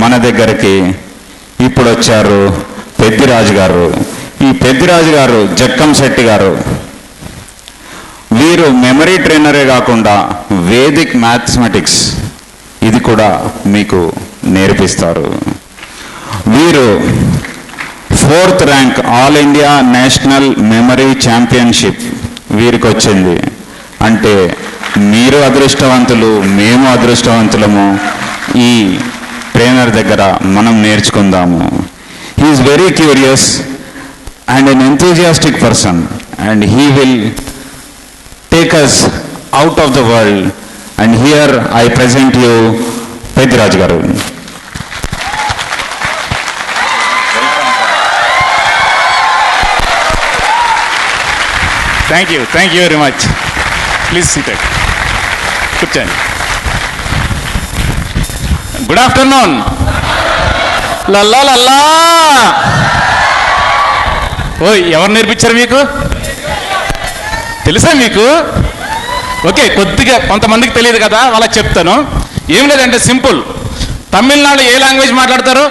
మన దగ్గరికి ఇప్పుడు వచ్చారు పెద్దిరాజు గారు. ఈ పెద్దిరాజు గారు జక్కంశెట్టి గారు వీరు మెమరీ ట్రైనరే కాకుండా వేదిక్ మ్యాథమెటిక్స్ ఇది కూడా మీకు నేర్పిస్తారు. వీరు 4th rank all India national memory championship వీరికి వచ్చింది. అంటే మీరు అదృష్టవంతులు, మేము అదృష్టవంతులము. ఈ ట్రైనర్ దగ్గర మనం నేర్చుకుందాము. He is very curious and an enthusiastic person and he will take us out of the world, and here I present you Pediraj garu. Thank you very much. Please sit it. Good time. Good afternoon. La la la la. ఓయ్ ఎవరు నేర్పించారు మీకు? తెలుసా మీకు? Okay, కొద్దిగా కొంతమందికి తెలియదు కదా, వాళ్ళకి చెప్తాను. ఏం లేదంటే సింపుల్. తమిళనాడు ఏ లాంగ్వేజ్ మాట్లాడతారు?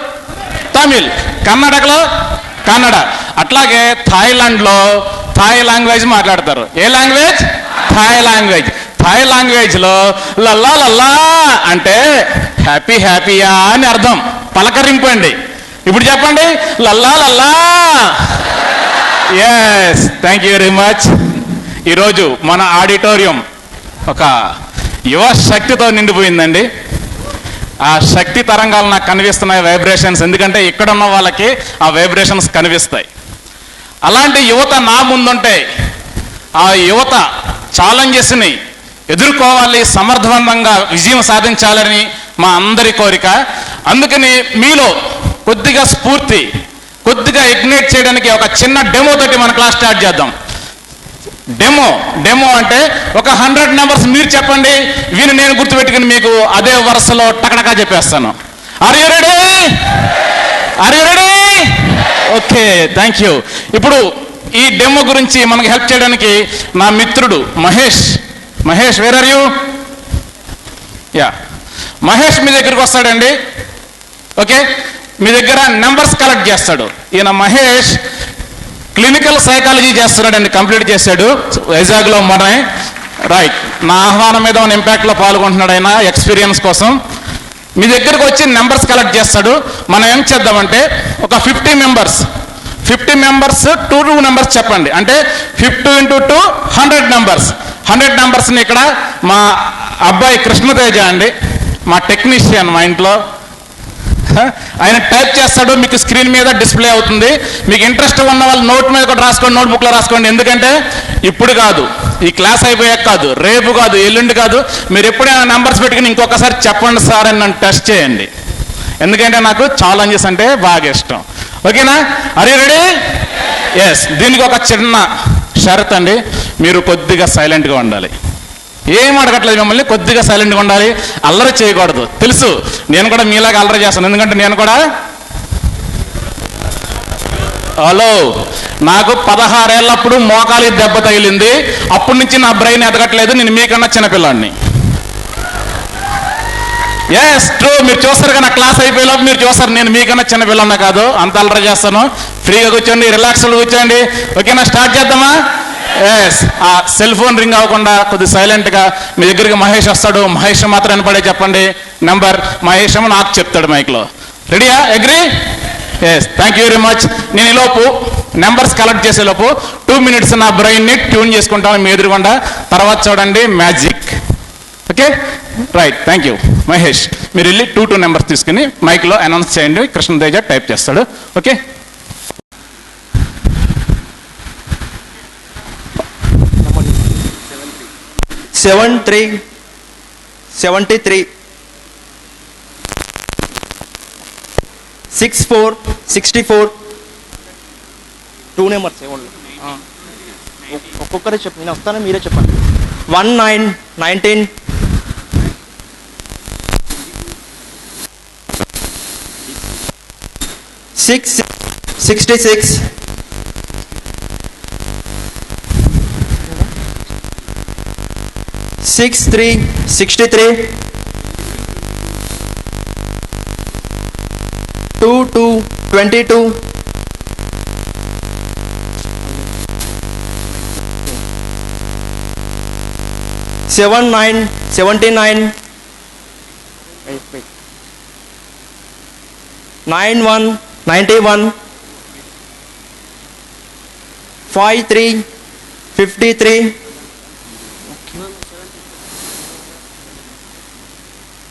తమిళ్. కర్ణాటకలో కన్నడ. అట్లాగే థాయిలాండ్లో థాయ్ లాంగ్వేజ్ మాట్లాడతారు. ఏ లాంగ్వేజ్? Thai language. థాయ్ లాంగ్వేజ్లో లల్లా లల్లా అంటే హ్యాపీ హ్యాపీయా అని అర్థం. పలకరింపు అండి. ఇప్పుడు చెప్పండి, లల్లా లల్లా. Yes, thank you very much. ఈరోజు మన ఆడిటోరియం ఒక యువ శక్తితో నిండిపోయిందండి. ఆ శక్తి తరంగాలు నాకు కనిపిస్తున్నాయి, వైబ్రేషన్స్. ఎందుకంటే ఇక్కడ ఉన్న వాళ్ళకి ఆ వైబ్రేషన్స్ కనిపిస్తాయి. అలాంటి యువత నా ముందుంటే ఆ యువత ఛాలెంజెస్ని ఎదుర్కోవాలి, సమర్థవంతంగా విజయం సాధించాలని మా అందరి కోరిక. అందుకని మీలో కొద్దిగా స్ఫూర్తి, కొద్దిగా ఇగ్నైట్ చేయడానికి ఒక చిన్న డెమో తోటి మన క్లాస్ స్టార్ట్ చేద్దాం. డెమో అంటే ఒక 100 నెంబర్స్ మీరు చెప్పండి, వీని నేను గుర్తుపెట్టుకుని మీకు అదే వరుసలో టకటకా చెప్పేస్తాను. Are you ready? Okay, thank you. ఇప్పుడు ఈ డెమో గురించి మనకు హెల్ప్ చేయడానికి నా మిత్రుడు Mahesh where are you? Yeah, Mahesh మీ దగ్గరికి వస్తాడండి. ఓకే, మీ దగ్గర నెంబర్స్ కలెక్ట్ చేస్తాడు. ఈయన మహేష్ క్లినికల్ సైకాలజీ చేస్తున్నాడండి, కంప్లీట్ చేశాడు వైజాగ్లో మొన్నే. రైట్, నా ఆహ్వానం మీద ఉన్న ఇంపాక్ట్లో పాల్గొంటున్నాడు ఆయన ఎక్స్పీరియన్స్ కోసం. మీ దగ్గరకు వచ్చి నెంబర్స్ కలెక్ట్ చేస్తాడు. మనం ఏం చేద్దామంటే ఒక 50 మెంబర్స్ 2 నెంబర్స్ చెప్పండి. అంటే 50 × 2 100 నెంబర్స్. 100 నెంబర్స్ని ఇక్కడ మా అబ్బాయి కృష్ణతేజ అండి, మా టెక్నీషియన్ మా ఇంట్లో, ఆయన టైప్ చేస్తాడు, మీకు స్క్రీన్ మీద డిస్ప్లే అవుతుంది. మీకు ఇంట్రెస్ట్ ఉన్న వాళ్ళు నోట్ మీద కూడా రాసుకోండి, నోట్బుక్లో రాసుకోండి. ఎందుకంటే ఇప్పుడు కాదు, ఈ క్లాస్ అయిపోయాక కాదు, రేపు కాదు, ఎల్లుండి కాదు, మీరు ఎప్పుడైనా నెంబర్స్ పెట్టుకుని ఇంకొకసారి చెప్పండి సార్ అని నన్ను టెస్ట్ చేయండి. ఎందుకంటే నాకు ఛాలెంజెస్ అంటే బాగా ఇష్టం. ఓకేనా? Are you ready? ఎస్. దీనికి ఒక చిన్న షరత్ అండి, మీరు కొద్దిగా సైలెంట్గా ఉండాలి. ఏం అడగట్లేదు మిమ్మల్ని, కొద్దిగా సైలెంట్గా ఉండాలి, అల్లరి చేయకూడదు. తెలుసు, నేను కూడా మీలాగా అల్లరి చేస్తాను. ఎందుకంటే నేను కూడా నాకు 16 ఏళ్ళప్పుడు మోకాలి దెబ్బ తగిలింది. అప్పటి నుంచి నా బ్రెయిన్ ఎదగట్లేదు. నేను మీకన్నా చిన్నపిల్లాడిని. Yes, true. మీరు చూస్తారు కదా, క్లాస్ అయిపోయేలోపు మీరు చూస్తారు నేను మీకన్నా చిన్నపిల్లన్నా కాదు. అంత అల్లరి చేస్తాను. ఫ్రీగా కూర్చోండి, రిలాక్స్గా కూర్చోండి. ఓకేనా? స్టార్ట్ చేద్దామా? ఎస్. ఆ సెల్ ఫోన్ రింగ్ అవ్వకుండా కొద్దిగా సైలెంట్గా మీ దగ్గరికి మహేష్ వస్తాడు. మహేష్ మాత్రం వినపడే చెప్పండి నెంబర్. మహేష్ నాకు చెప్తాడు మైక్లో. రెడీయా? Agree? Yes, thank you very much. నేను ఈలోపు నెంబర్స్ కలెక్ట్ చేసేలోపు 2 minutes నా బ్రెయిన్ని ట్యూన్ చేసుకుంటాను మీ ఎదురుగుండా. తర్వాత చూడండి magic. Okay, right. Thank you. Mahesh, మీరు వెళ్ళి 2 నెంబర్స్ తీసుకుని మైక్లో అనౌన్స్ చేయండి. కృష్ణతేజ టైప్ చేస్తాడు. ఓకే, 73 74 64 64 2 నెంబర్స్ ఒక్కొక్కరే చెప్పు. నేను వస్తాను, మీరే చెప్పండి. 19 19 6 66 63 63 22. 79. 91. 91. 53. 53.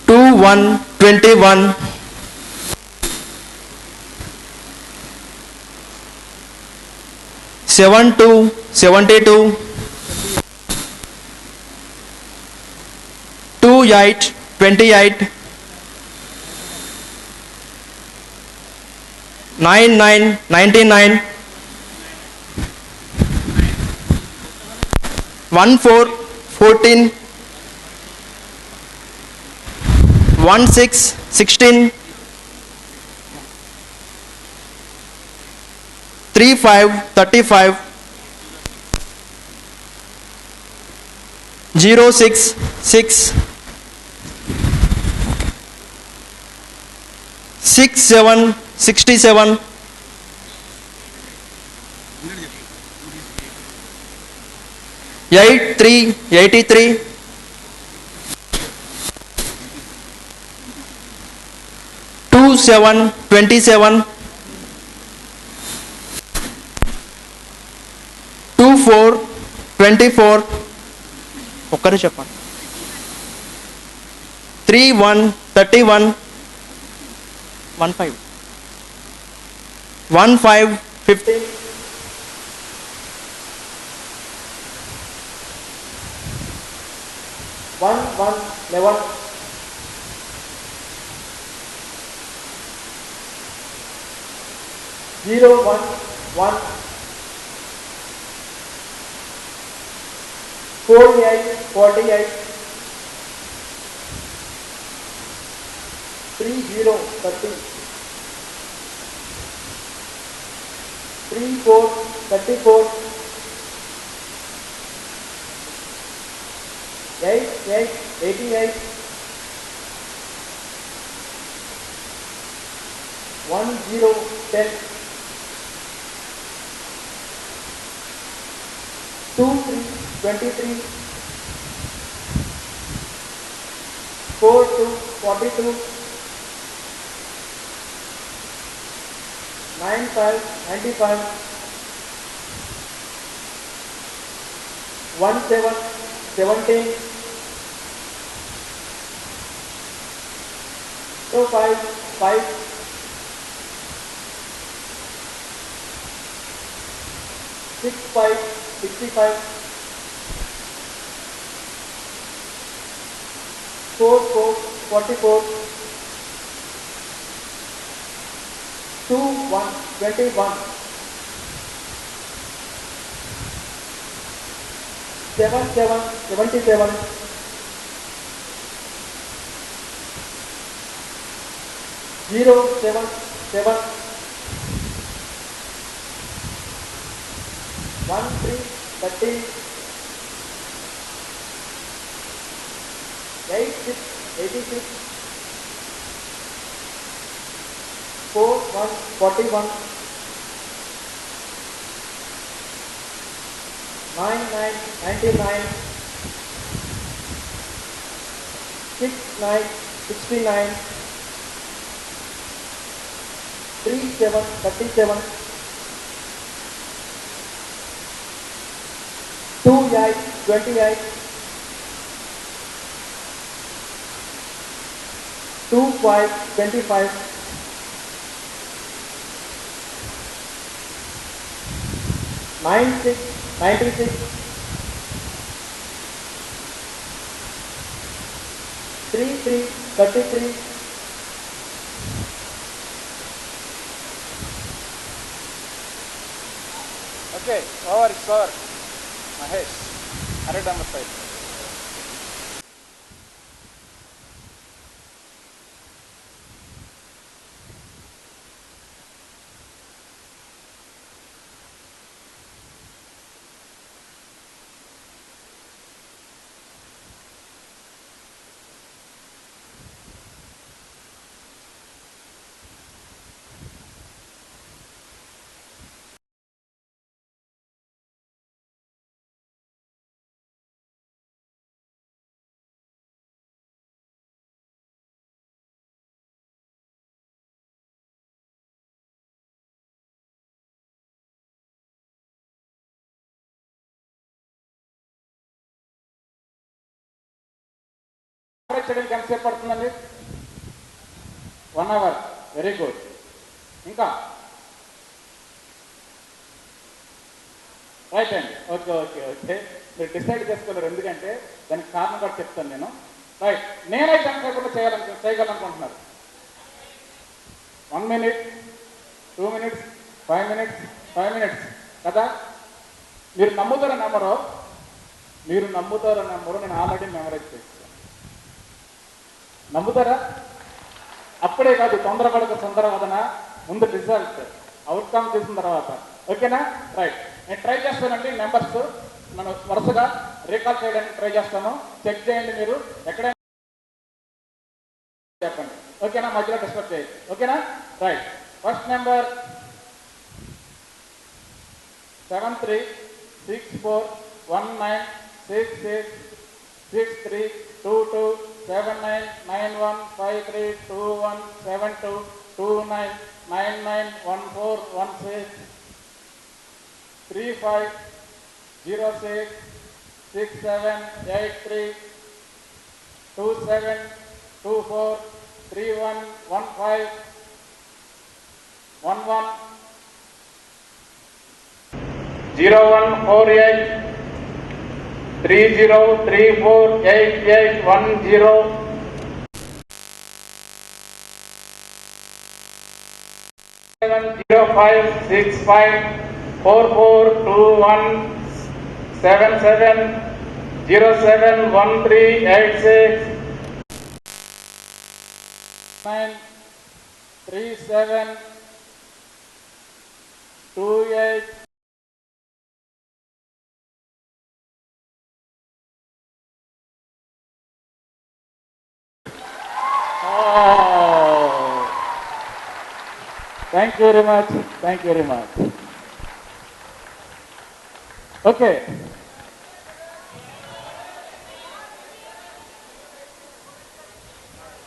21. 21. 72. 72. 28. 28. 99. 99. 14. 14. 16. 16. 35. 35. 06. 6. 67. 67. 83. 83. 27. 27. 24. 24. ఒక్కరే చెప్పండి. 31. 31. 15. 15. 15. 11. 01. 1. 48. 48. 30. 30. 34. 34. 88. 88. 10. 10. 23. 23. 42. 42. 95. 95. 17. 17. 5. 5. 65. 65. 44. 44. 21. 21. 77. 77. 0. 7. 7. 1. 3. 13. 8. 6. 86. 4. 1. 41. 9. 9. 99. 6. 9. 69. 3. 7. 37. 2. 8. 28. 2. 5. 25. 9. 6. 96. 3. 3. 33. Okay, over Mahesh 100 number 5. చేయడానికి ఎంతసేపు పడుతుందండి? 1 అవర్. Very good. ఇంకా రైట్ అండి. ఓకే ఓకే ఓకే, మీరు డిసైడ్ చేసుకోలేరు, ఎందుకంటే దానికి కారణం కూడా చెప్తాను నేను. రైట్, నేనైతే ఎంతసేపు చేయగలనుకుంటున్నారు? 1 minute, 2 minutes, 5 minutes, 5 minutes కదా? మీరు నమ్ముతారో నమ్మరో, నేను ఆల్రెడీ మెమరైజ్ చేస్తాను. నమ్ముతారా? అప్పుడే కాదు, తొందరపడక తొందరవదన, ముందు రిజల్ట్ అవుట్కమ్ చూసిన తర్వాత. ఓకేనా? రైట్, నేను ట్రై చేస్తానండి. నెంబర్స్ మనం వరుసగా రీకాల్ చేయడానికి ట్రై చేస్తాను. చెక్ చేయండి, మీరు ఎక్కడైనా చెప్పండి. ఓకేనా? మధ్యలో డిస్కస్ చేయండి. ఓకేనా? Right, first number 378837. Thank you very much. Thank you very much. Okay.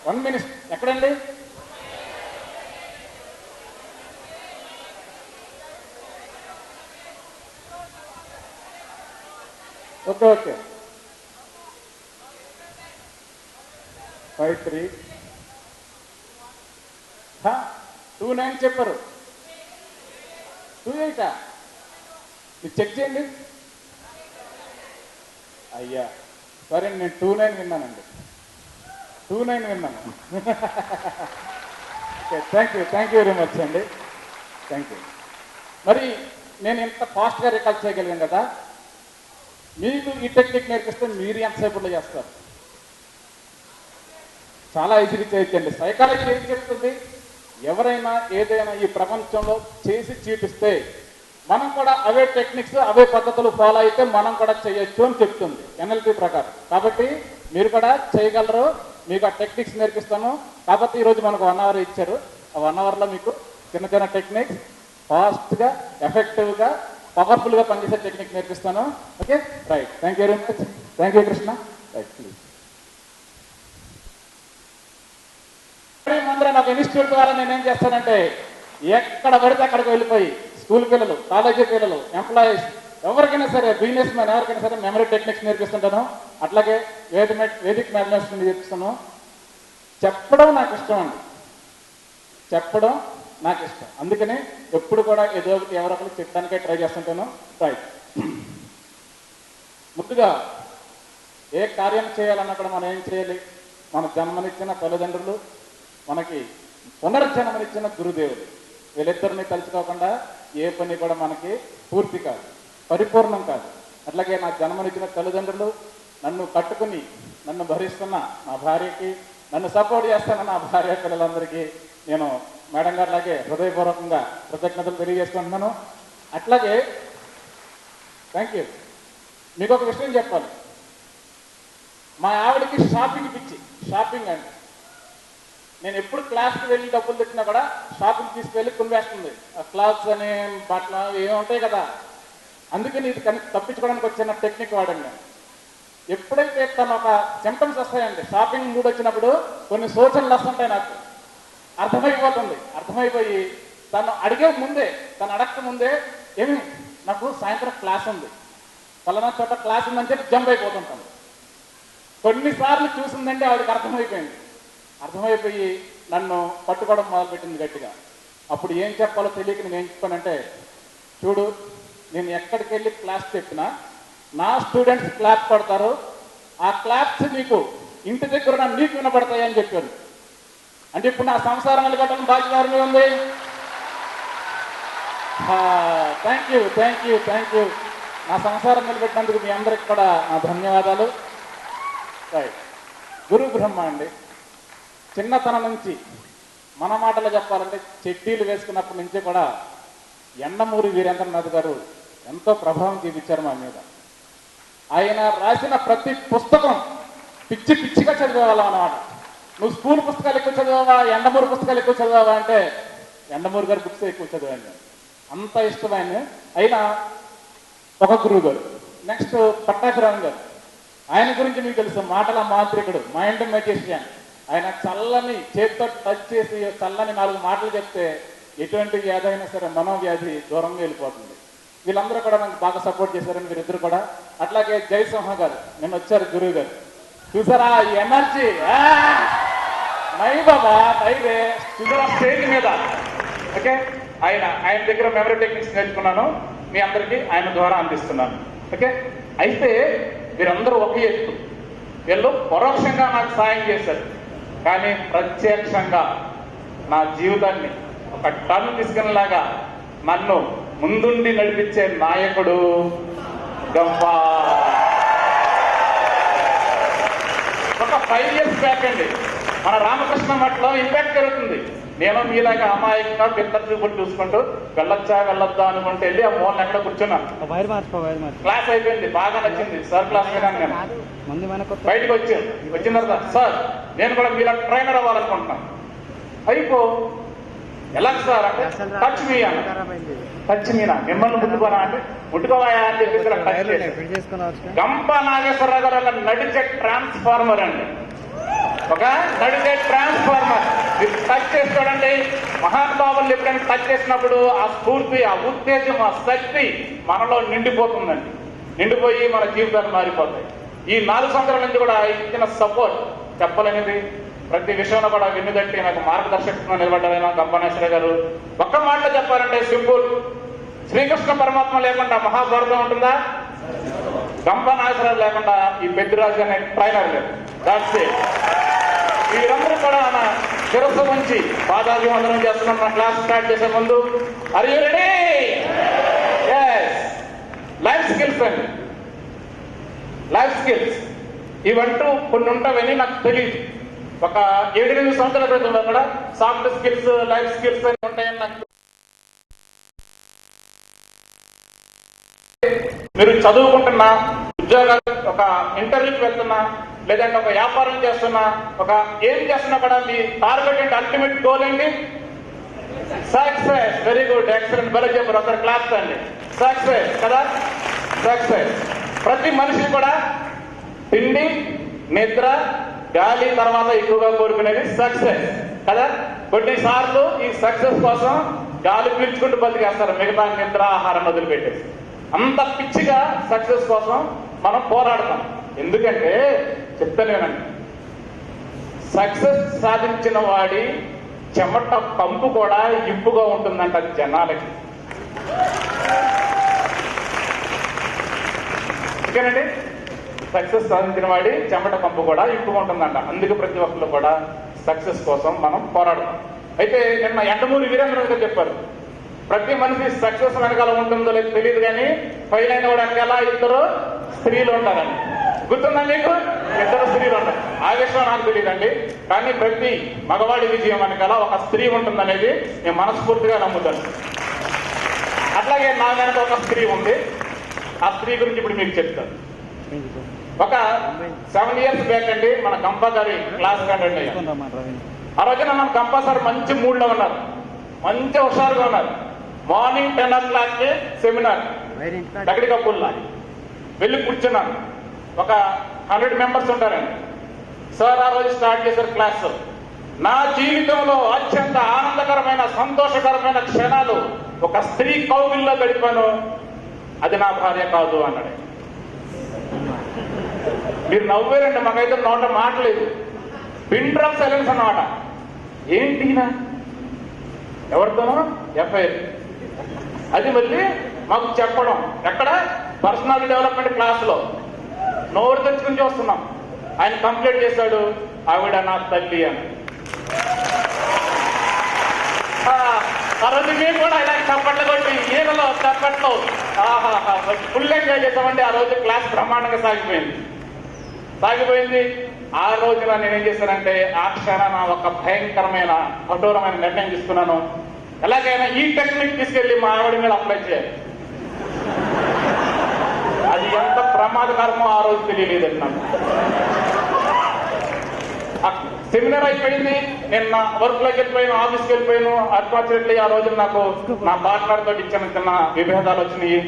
One minute. ఎక్కడండి? ఓకే ఓకే, 53 29 చెప్పారు. 28 మీరు చెక్ చేయండి. అయ్యా సరే, నేను 29 విన్నానండి. 29 విన్నాను. Okay, thank you very much అండి. Thank you. మరి నేను ఇంత ఫాస్ట్గా రికాల్ చేయగలిగాను కదా, మీకు ఈ టెక్నిక్ నేర్పిస్తే మీరు ఎంతసేపులో చేస్తారు? చాలా ఈజీగా చేయొచ్చండి. సైకాలజీ ఏం చెప్తుంది? ఎవరైనా ఏదైనా ఈ ప్రపంచంలో చేసి చూపిస్తే మనం కూడా అవే టెక్నిక్స్, అవే పద్ధతులు ఫాలో అయితే మనం కూడా చేయొచ్చు అని చెప్తుంది ఎన్ఎల్పి ప్రకారం. కాబట్టి మీరు కూడా చేయగలరు. మీకు ఆ టెక్నిక్స్ నేర్పిస్తాను. కాబట్టి ఈరోజు మనకు 1 అవర్ ఇచ్చారు. ఆ 1 అవర్లో మీకు చిన్న చిన్న టెక్నిక్స్ ఫాస్ట్గా, ఎఫెక్టివ్గా, పవర్ఫుల్గా పనిచేసే టెక్నిక్ నేర్పిస్తాను. Okay, right. Thank you very much. Thank you Krishna. Right, please. ముందర నాకు ఇన్స్టిట్యూట్ ద్వారా నేనేం చేస్తానంటే, ఎక్కడ పడితే అక్కడికి వెళ్ళిపోయి స్కూల్ పిల్లలు, కాలేజీ పిల్లలు, ఎంప్లాయీస్, ఎవరికైనా సరే, బిజినెస్ మ్యాన్ ఎవరికైనా సరే మెమరీ టెక్నిక్స్ నేర్పిస్తుంటాను. అట్లాగే వేదిక్ మ్యాథమెటిక్స్ నేర్పిస్తాను. చెప్పడం నాకు ఇష్టం అండి, చెప్పడం నాకు ఇష్టం. అందుకని ఎప్పుడు కూడా ఏదో ఒకటి ఎవరొకరు చెప్పడానికే ట్రై చేస్తుంటాను. రైట్, ముందుగా ఏ కార్యం చేయాలన్నా కూడా మనం ఏం చేయాలి? మన జన్మనిచ్చిన తల్లిదండ్రులు, మనకి పునర్జన్మనిచ్చిన గురుదేవులు, వీళ్ళిద్దరిని తలుచుకోకుండా ఏ పని కూడా మనకి పూర్తి కాదు, పరిపూర్ణం కాదు. అట్లాగే నా జన్మనిచ్చిన తల్లిదండ్రులు, నన్ను కట్టుకుని నన్ను భరిస్తున్న నా భార్యకి, నన్ను సపోర్ట్ చేస్తున్న నా భార్య పిల్లలందరికీ నేను మేడం గారు లాగే హృదయపూర్వకంగా కృతజ్ఞతలు తెలియజేసుకుంటున్నాను. అట్లాగే థ్యాంక్ యూ. మీకు ఒక విషయం చెప్పాలి. మా ఆవిడకి షాపింగ్ పిచ్చి. షాపింగ్ అండి, నేను ఎప్పుడు క్లాస్కి వెళ్ళి డబ్బులు తెచ్చినా కూడా షాపింగ్ తీసుకెళ్ళి కొనివేస్తుంది. క్లాత్స్ అని, బట్టలు ఏముంటాయి కదా. అందుకని ఇది తప్పించుకోవడానికి వచ్చిన టెక్నిక్ వాడండి నేను. ఎప్పుడైతే తన ఒక సింటమ్స్ వస్తాయండి, షాపింగ్ మూడ్ వచ్చినప్పుడు కొన్ని సూచనలు వస్తుంటాయి, నాకు అర్థమైపోయి తను అడగక ముందే ఏమి నాకు సాయంత్రం క్లాస్ ఉంది, పలానా చోట క్లాస్ ఉందని చెప్పి జంప్ అయిపోతుంటాను. కొన్నిసార్లు చూసిందంటే ఆవిడకి అర్థమైపోయింది. అర్థమైపోయి నన్ను పట్టుకోవడం మొదలుపెట్టింది గట్టిగా. అప్పుడు ఏం చెప్పాలో తెలియక నేను ఏం చెప్పానంటే, చూడు, నేను ఎక్కడికి వెళ్ళి క్లాస్ చెప్పినా నా స్టూడెంట్స్ క్లాప్ పడతారు, ఆ క్లాప్స్ నీకు ఇంటి దగ్గర నీకు వినపడతాయి అని చెప్పాను. అంటే ఇప్పుడు నా సంసారం నిలబడడం బాధ్యత ఎవరి మీద ఉంది? Thank you, thank you, thank you. నా సంసారం నిలబెట్టినందుకు మీ అందరికి కూడా నా ధన్యవాదాలు. గురు బ్రహ్మ అండి. చిన్నతనం నుంచి మన మాటలు చెప్పాలంటే చెడ్డీలు వేసుకున్నప్పటి నుంచి కూడా యండమూరి వీరేంద్రనాథ్ గారు ఎంతో ప్రభావం చూపించారు మా మీద. ఆయన రాసిన ప్రతి పుస్తకం పిచ్చి పిచ్చిగా చదివేవాళ్ళం అన్నమాట. నువ్వు స్కూల్ పుస్తకాలు ఎక్కువ చదివావా, యండమూరి పుస్తకాలు ఎక్కువ చదివావా అంటే యండమూరి గారి బుక్స్ ఎక్కువ చదివాను. అంత ఇష్టమైన అయినా ఒక గురువు గారు. నెక్స్ట్ పట్టాభిరామ్ గారు. ఆయన గురించి మీకు తెలుసు, మాటల మాంత్రికుడు, మైండ్ మెజిషియన్. ఆయన చల్లని చేతితో టచ్ చేసి చల్లని 4 మాటలు చెప్తే ఎటువంటి వ్యాధి అయినా సరే మనోవ్యాధి దూరంగా వెళ్ళిపోతుంది. వీళ్ళందరూ కూడా నాకు బాగా సపోర్ట్ చేశారని వీరిద్దరు కూడా. అట్లాగే జయసింహ గారు నిన్న వచ్చారు, గురువు గారు. చూసారా ఈ ఎనర్జీ? నై బాబా నైవే చూసారా స్టేజ్ మీద. ఓకే, ఆయన దగ్గర మెమరీ టెక్నిక్స్ నేర్చుకున్నాను, మీ అందరికీ ఆయన ద్వారా అందిస్తున్నాను. ఓకే, అయితే వీరందరూ ఒకే ఎత్తు. వీళ్ళు పరోక్షంగా నాకు సాయం చేశారు, కానీ ప్రత్యక్షంగా నా జీవితాన్ని ఒక టర్న్ తీసుకునేలాగా నన్ను ముందుండి నడిపించే నాయకుడు గంప. ఒక 5 years బ్యాక్ అండి మన రామకృష్ణ మఠంలో ఇంపాక్ట్ జరుగుతుంది. నేను మీలాగా అమాయకంగా పిల్లల చూపులు చూసుకుంటూ వెళ్ళొచ్చా వెళ్ళొద్దా అనుకుంటే వెళ్ళి ఆ మూలన ఎక్కడ కూర్చున్నాను. క్లాస్ అయిపోయింది, బాగా నచ్చింది సార్ క్లాస్ విన్నాను. నేను బయటకు వచ్చిన తర్వాత సార్ నేను కూడా మీలా ట్రైనర్ అవ్వాలనుకుంటున్నాను. అయిపో ఎలా సార్ అంటే టచ్ మీ అన్న. టచ్ మీనా మిమ్మల్ని ముట్టుకోనా అంటే ముట్టుకోవాయా అని చెప్పేసి గంప నాగేశ్వరరావు గారు నడిచే ట్రాన్స్ఫార్మర్ అండి. ఒక నడిచే ట్రాన్స్ఫార్మర్. మీరు టచ్ చేసుకోవడండి, మహానుభావులు ఎప్పుడైనా టచ్ చేసినప్పుడు ఆ స్ఫూర్తి, ఆ ఉత్తేజం, ఆ శక్తి మనలో నిండిపోతుందండి. నిండిపోయి మన జీవితాలు మారిపోతాయి. ఈ 4 సంవత్సరాల నుంచి కూడా ఇచ్చిన సపోర్ట్ చెప్పలేనిది. ప్రతి విషయంలో కూడా విన్నుదంటే నాకు మార్గదర్శకంగా నిలబడ్డారైనా గంపనాశ్వర గారు. ఒక్క మాటలో చెప్పాలంటే సింపుల్, శ్రీకృష్ణ పరమాత్మ లేకుండా మహాభారతం ఉంటుందా? గంపనాశ్వర లేకుండా ఈ పెద్దిరాజు అనే ట్రైనర్ లేదు. That's it. వీరందరూ కూడా మన శిరస్సు నుంచి పాదాభివందనం చేస్తున్నాం. మన క్లాస్ స్టార్ట్ చేసే ముందు are you ready? yes. Life skills అండి, లైఫ్ స్కిల్స్ ఇవంటూ కొన్ని ఉంటావని నాకు తెలియదు. ఒక 7-8 సంవత్సరాల క్రితం కూడా సాఫ్ట్ స్కిల్స్, లైఫ్ స్కిల్స్ అని ఉంటాయని నాకు. మీరు చదువుకుంటున్నా, ఉద్యోగాలు, ఒక ఇంటర్వ్యూకి వెళ్తున్నా, లేదంటే ఒక వ్యాపారం చేస్తున్నా, ఒక ఏం చేస్తున్నా కూడా మీ టార్గెట్ ఏంటి? అల్టిమేట్ గోల్ ఏంటి? సక్సెస్. వెరీ గుడ్, ఎక్సలెంట్, బల చెప్పారు. ఒకసారి క్లాస్ అండి. సక్సెస్ కదా, సక్సెస్. ప్రతి మనిషి కూడా తిండి, నిద్ర, గాలి తర్వాత ఎక్కువగా కోరుకునేది సక్సెస్ కదా. కొన్నిసార్లు ఈ సక్సెస్ కోసం గాలి పీల్చుకుంటూ బతికేస్తారు, మిగతా నిద్ర, ఆహారం వదిలిపెట్టేసి. అంత పిచ్చిగా సక్సెస్ కోసం మనం పోరాడతాం. ఎందుకంటే చెప్తాను వినండి, సక్సెస్ సాధించిన వాడి చెమట కంపు కూడా ఇంపుగా ఉంటుందంట జనాలకి. ఓకేనండి, సక్సెస్ సాధించిన వాడి చెమట కంపు కూడా ఇంపుగా ఉంటుందంట. అందుకే ప్రతి ఒక్కరు కూడా సక్సెస్ కోసం మనం పోరాడతాం. అయితే నిన్న యండమూరి వీరేంద్రనాథ్ గారు చెప్పారు, ప్రతి మనిషి సక్సెస్ వెనకాల ఉంటుందో లేదు తెలియదు, కానీ ఫెయిల్ అయిన వాడు వెనకాల 2 స్త్రీలు ఉంటారని. గుర్తుందా మీకు? 2 స్త్రీలు ఉంటారు. ఆ విషయం నాకు తెలియదండి, కానీ ప్రతి మగవాడి విజయం వెనకాల ఒక స్త్రీ ఉంటుందనేది నేను మనస్ఫూర్తిగా నమ్ముతాను. అట్లాగే నా వెనక ఒక స్త్రీ ఉంది. ఆ స్త్రీ గురించి ఇప్పుడు మీకు చెప్తాను. ఒక 7 years బ్యాక్ అండి మన గంప గారి క్లాస్ కండి. ఆ రోజున మన గంప సార్ మంచి మూడ్లో ఉన్నారు, మంచి హుషారుగా ఉన్నారు. మార్నింగ్ 10 o'clock సెమినార్ దగ్గర కప్పుల్లా వెళ్ళి కూర్చున్నాను. ఒక 100 members ఉంటారండి. సార్ ఆ రోజు స్టార్ట్ చేశారు క్లాస్. నా జీవితంలో అత్యంత ఆనందకరమైన, సంతోషకరమైన క్షణాలు ఒక స్త్రీ కౌగిల్లో గడిపాను, అది నా భార్య కాదు అన్నాడు. మీరు నవ్వేరండి, మాకైతే నోట మాటలేదు. పిన్ డ్రాప్ సైలెన్స్ అన్నమాట. ఏంటినా ఎవరితోనో ఎఫ్ఐఆర్, అది మళ్ళీ మాకు చెప్పడం ఎక్కడ పర్సనాలిటీ డెవలప్మెంట్ క్లాస్లో నోరు తెచ్చుకుని చూస్తున్నాం. ఆయన కంప్లైంట్ చేశాడు, ఆవిడ నా తల్లి అని. ఆ రోజు మేము కూడా ఇలా చప్పట్లు కొట్టి ఈయనలో చప్పట్లు ఫుల్ ఎంజాయ్ చేసామండి. ఆ రోజు క్లాస్ బ్రహ్మాండంగా సాగిపోయింది. ఆ రోజున నేనేం చేశానంటే ఆ క్షణాన ఒక భయంకరమైన కఠోరమైన నిర్ణయం తీసుకున్నాను. ఎలాగైనా ఈ టెక్నిక్ తీసుకెళ్లి మా ఆవిడ మీద అప్లై చేయాలి. అది ఎంత ప్రమాదకరమో ఆ రోజు తెలియలేదండి నాకు. సెమినార్ అయిపోయింది, నేను నా వర్క్లోకి వెళ్ళిపోయాను, ఆఫీస్కి వెళ్ళిపోయాను. అన్ఫార్చునేట్లీ ఆ రోజు నాకు నా పార్ట్నర్ తోటి చిన్న విభేదాలు వచ్చినాయి.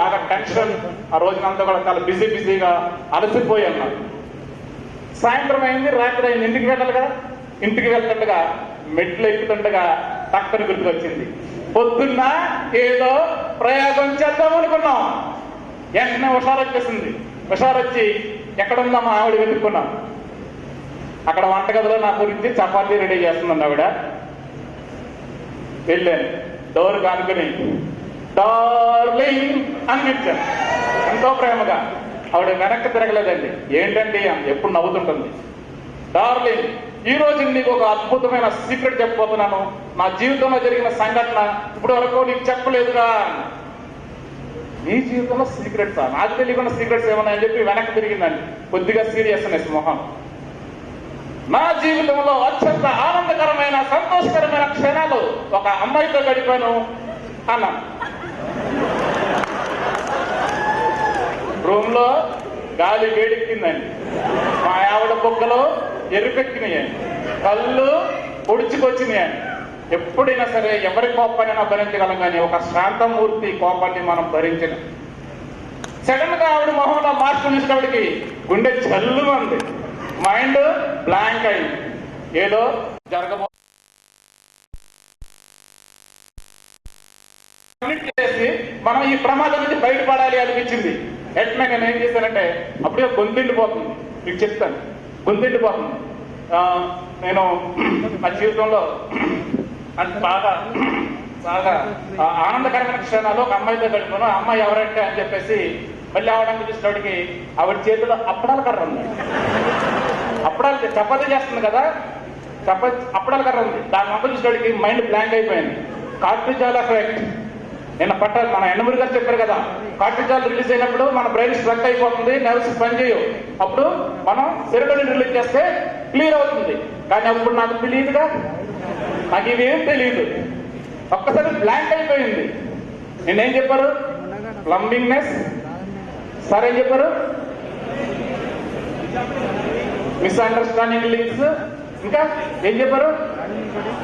బాగా టెన్షన్. ఆ రోజునంతా కూడా చాలా బిజీగా అలసిపోయాను నాకు. సాయంత్రం అయింది, రాత్రి అయింది, ఇంటికి వెళ్ళాలి కదా. ఇంటికి వెళ్తుండగా మెట్లు ఎక్కుతుండగా పక్కన గుర్తుకొచ్చింది, పొద్దున్న ఏదో ప్రయోగం చేద్దాం అనుకున్నాం. వెంటనే హుషారొచ్చేసింది. హుషారొచ్చి ఎక్కడుందా మా ఆవిడ వెతుక్కున్నాం. అక్కడ వంటగదిలో నా గురించి చపాతీ రెడీ చేస్తుందండి ఆవిడ. వెళ్ళాను, డోర్ కానుకుని డార్లింగ్ అనిపించాను ఎంతో ప్రేమగా. ఆవిడ వెనక్కి తిరగలేదండి. ఏంటండి ఎప్పుడు నవ్వుతుంటుంది. డార్లింగ్, ఈ రోజు నీకు ఒక అద్భుతమైన సీక్రెట్ చెప్పబోతున్నాను. నా జీవితంలో జరిగిన సంఘటన ఇప్పటి వరకు నీకు చెప్పలేదుగా. నీ జీవితంలో సీక్రెట్సా? నాకు తెలియకుండా సీక్రెట్స్ ఏమన్నాయని చెప్పి వెనక్కి తిరిగిందండి, కొద్దిగా సీరియస్నెస్ మొహం. నా జీవితంలో అత్యంత ఆనందకరమైన సంతోషకరమైన క్షణాలు ఒక అమ్మాయితో గడిపాను అన్నా. రూమ్ లో గాలి వేడెక్కిందండి. మా ఆవిడ బొగ్గలో ఎరుపెక్కినాయండి, కళ్ళు పొడుచుకొచ్చినాయండి. ఎప్పుడైనా సరే ఎవరి కోపాన్ని భరించగలం, కానీ ఒక శాంతమూర్తి కోపాన్ని మనం భరించను. సడన్ గా ఆవిడ మొహంలో మార్పు చూసినప్పటికి గుండె చల్లుమంది, మైండ్ బ్లాంక్ అయింది. ఏదో జరగబో చేసి మనం ఈ ప్రమాదం నుంచి బయటపడాలి అనిపించింది. ఎట్లా నేను ఏం చేశానంటే, అప్పుడే గొంతిండిపోతుంది, మీకు చెప్తాను, గొంతిండిపోతుంది. నేను నా జీవితంలో అది బాగా ఆనందకరమైన క్షణాలు ఒక అమ్మాయితో గడిపాను. ఆ అమ్మాయి ఎవరంటే అని చెప్పేసి మళ్ళీ ఆవడానికి చూసినప్పటికి ఆవిడ చేతిలో అప్పడాల కర్ర ఉంది. అప్పడాలు చపాతీ చేస్తుంది కదా, అప్పడాల కర్ర ఉంది. దాని మొక్క చూసినప్పటికి మైండ్ బ్లాంక్ అయిపోయింది. Cortisol effect. నిన్న మన ఎన్నమూరి గారు చెప్పారు కదా, కార్టిజాల్ రిలీజ్ అయినప్పుడు మన బ్రెయిన్ స్ట్రక్ అయిపోతుంది, నర్వ్స్ పనిచేయవు. అప్పుడు మనం సెరోటోనిన్ రిలీజ్ చేస్తే క్లియర్ అవుతుంది. కానీ అప్పుడు నాకు తెలియదుగా, నాకు ఇవేం తెలియదు. ఒక్కసారి బ్లాంక్ అయిపోయింది. నేనేం చెప్పారు? ప్లంబింగ్నెస్. సార్ ఏం చెప్పారు? Misunderstanding links. ఇంకా ఏం చెప్పారు?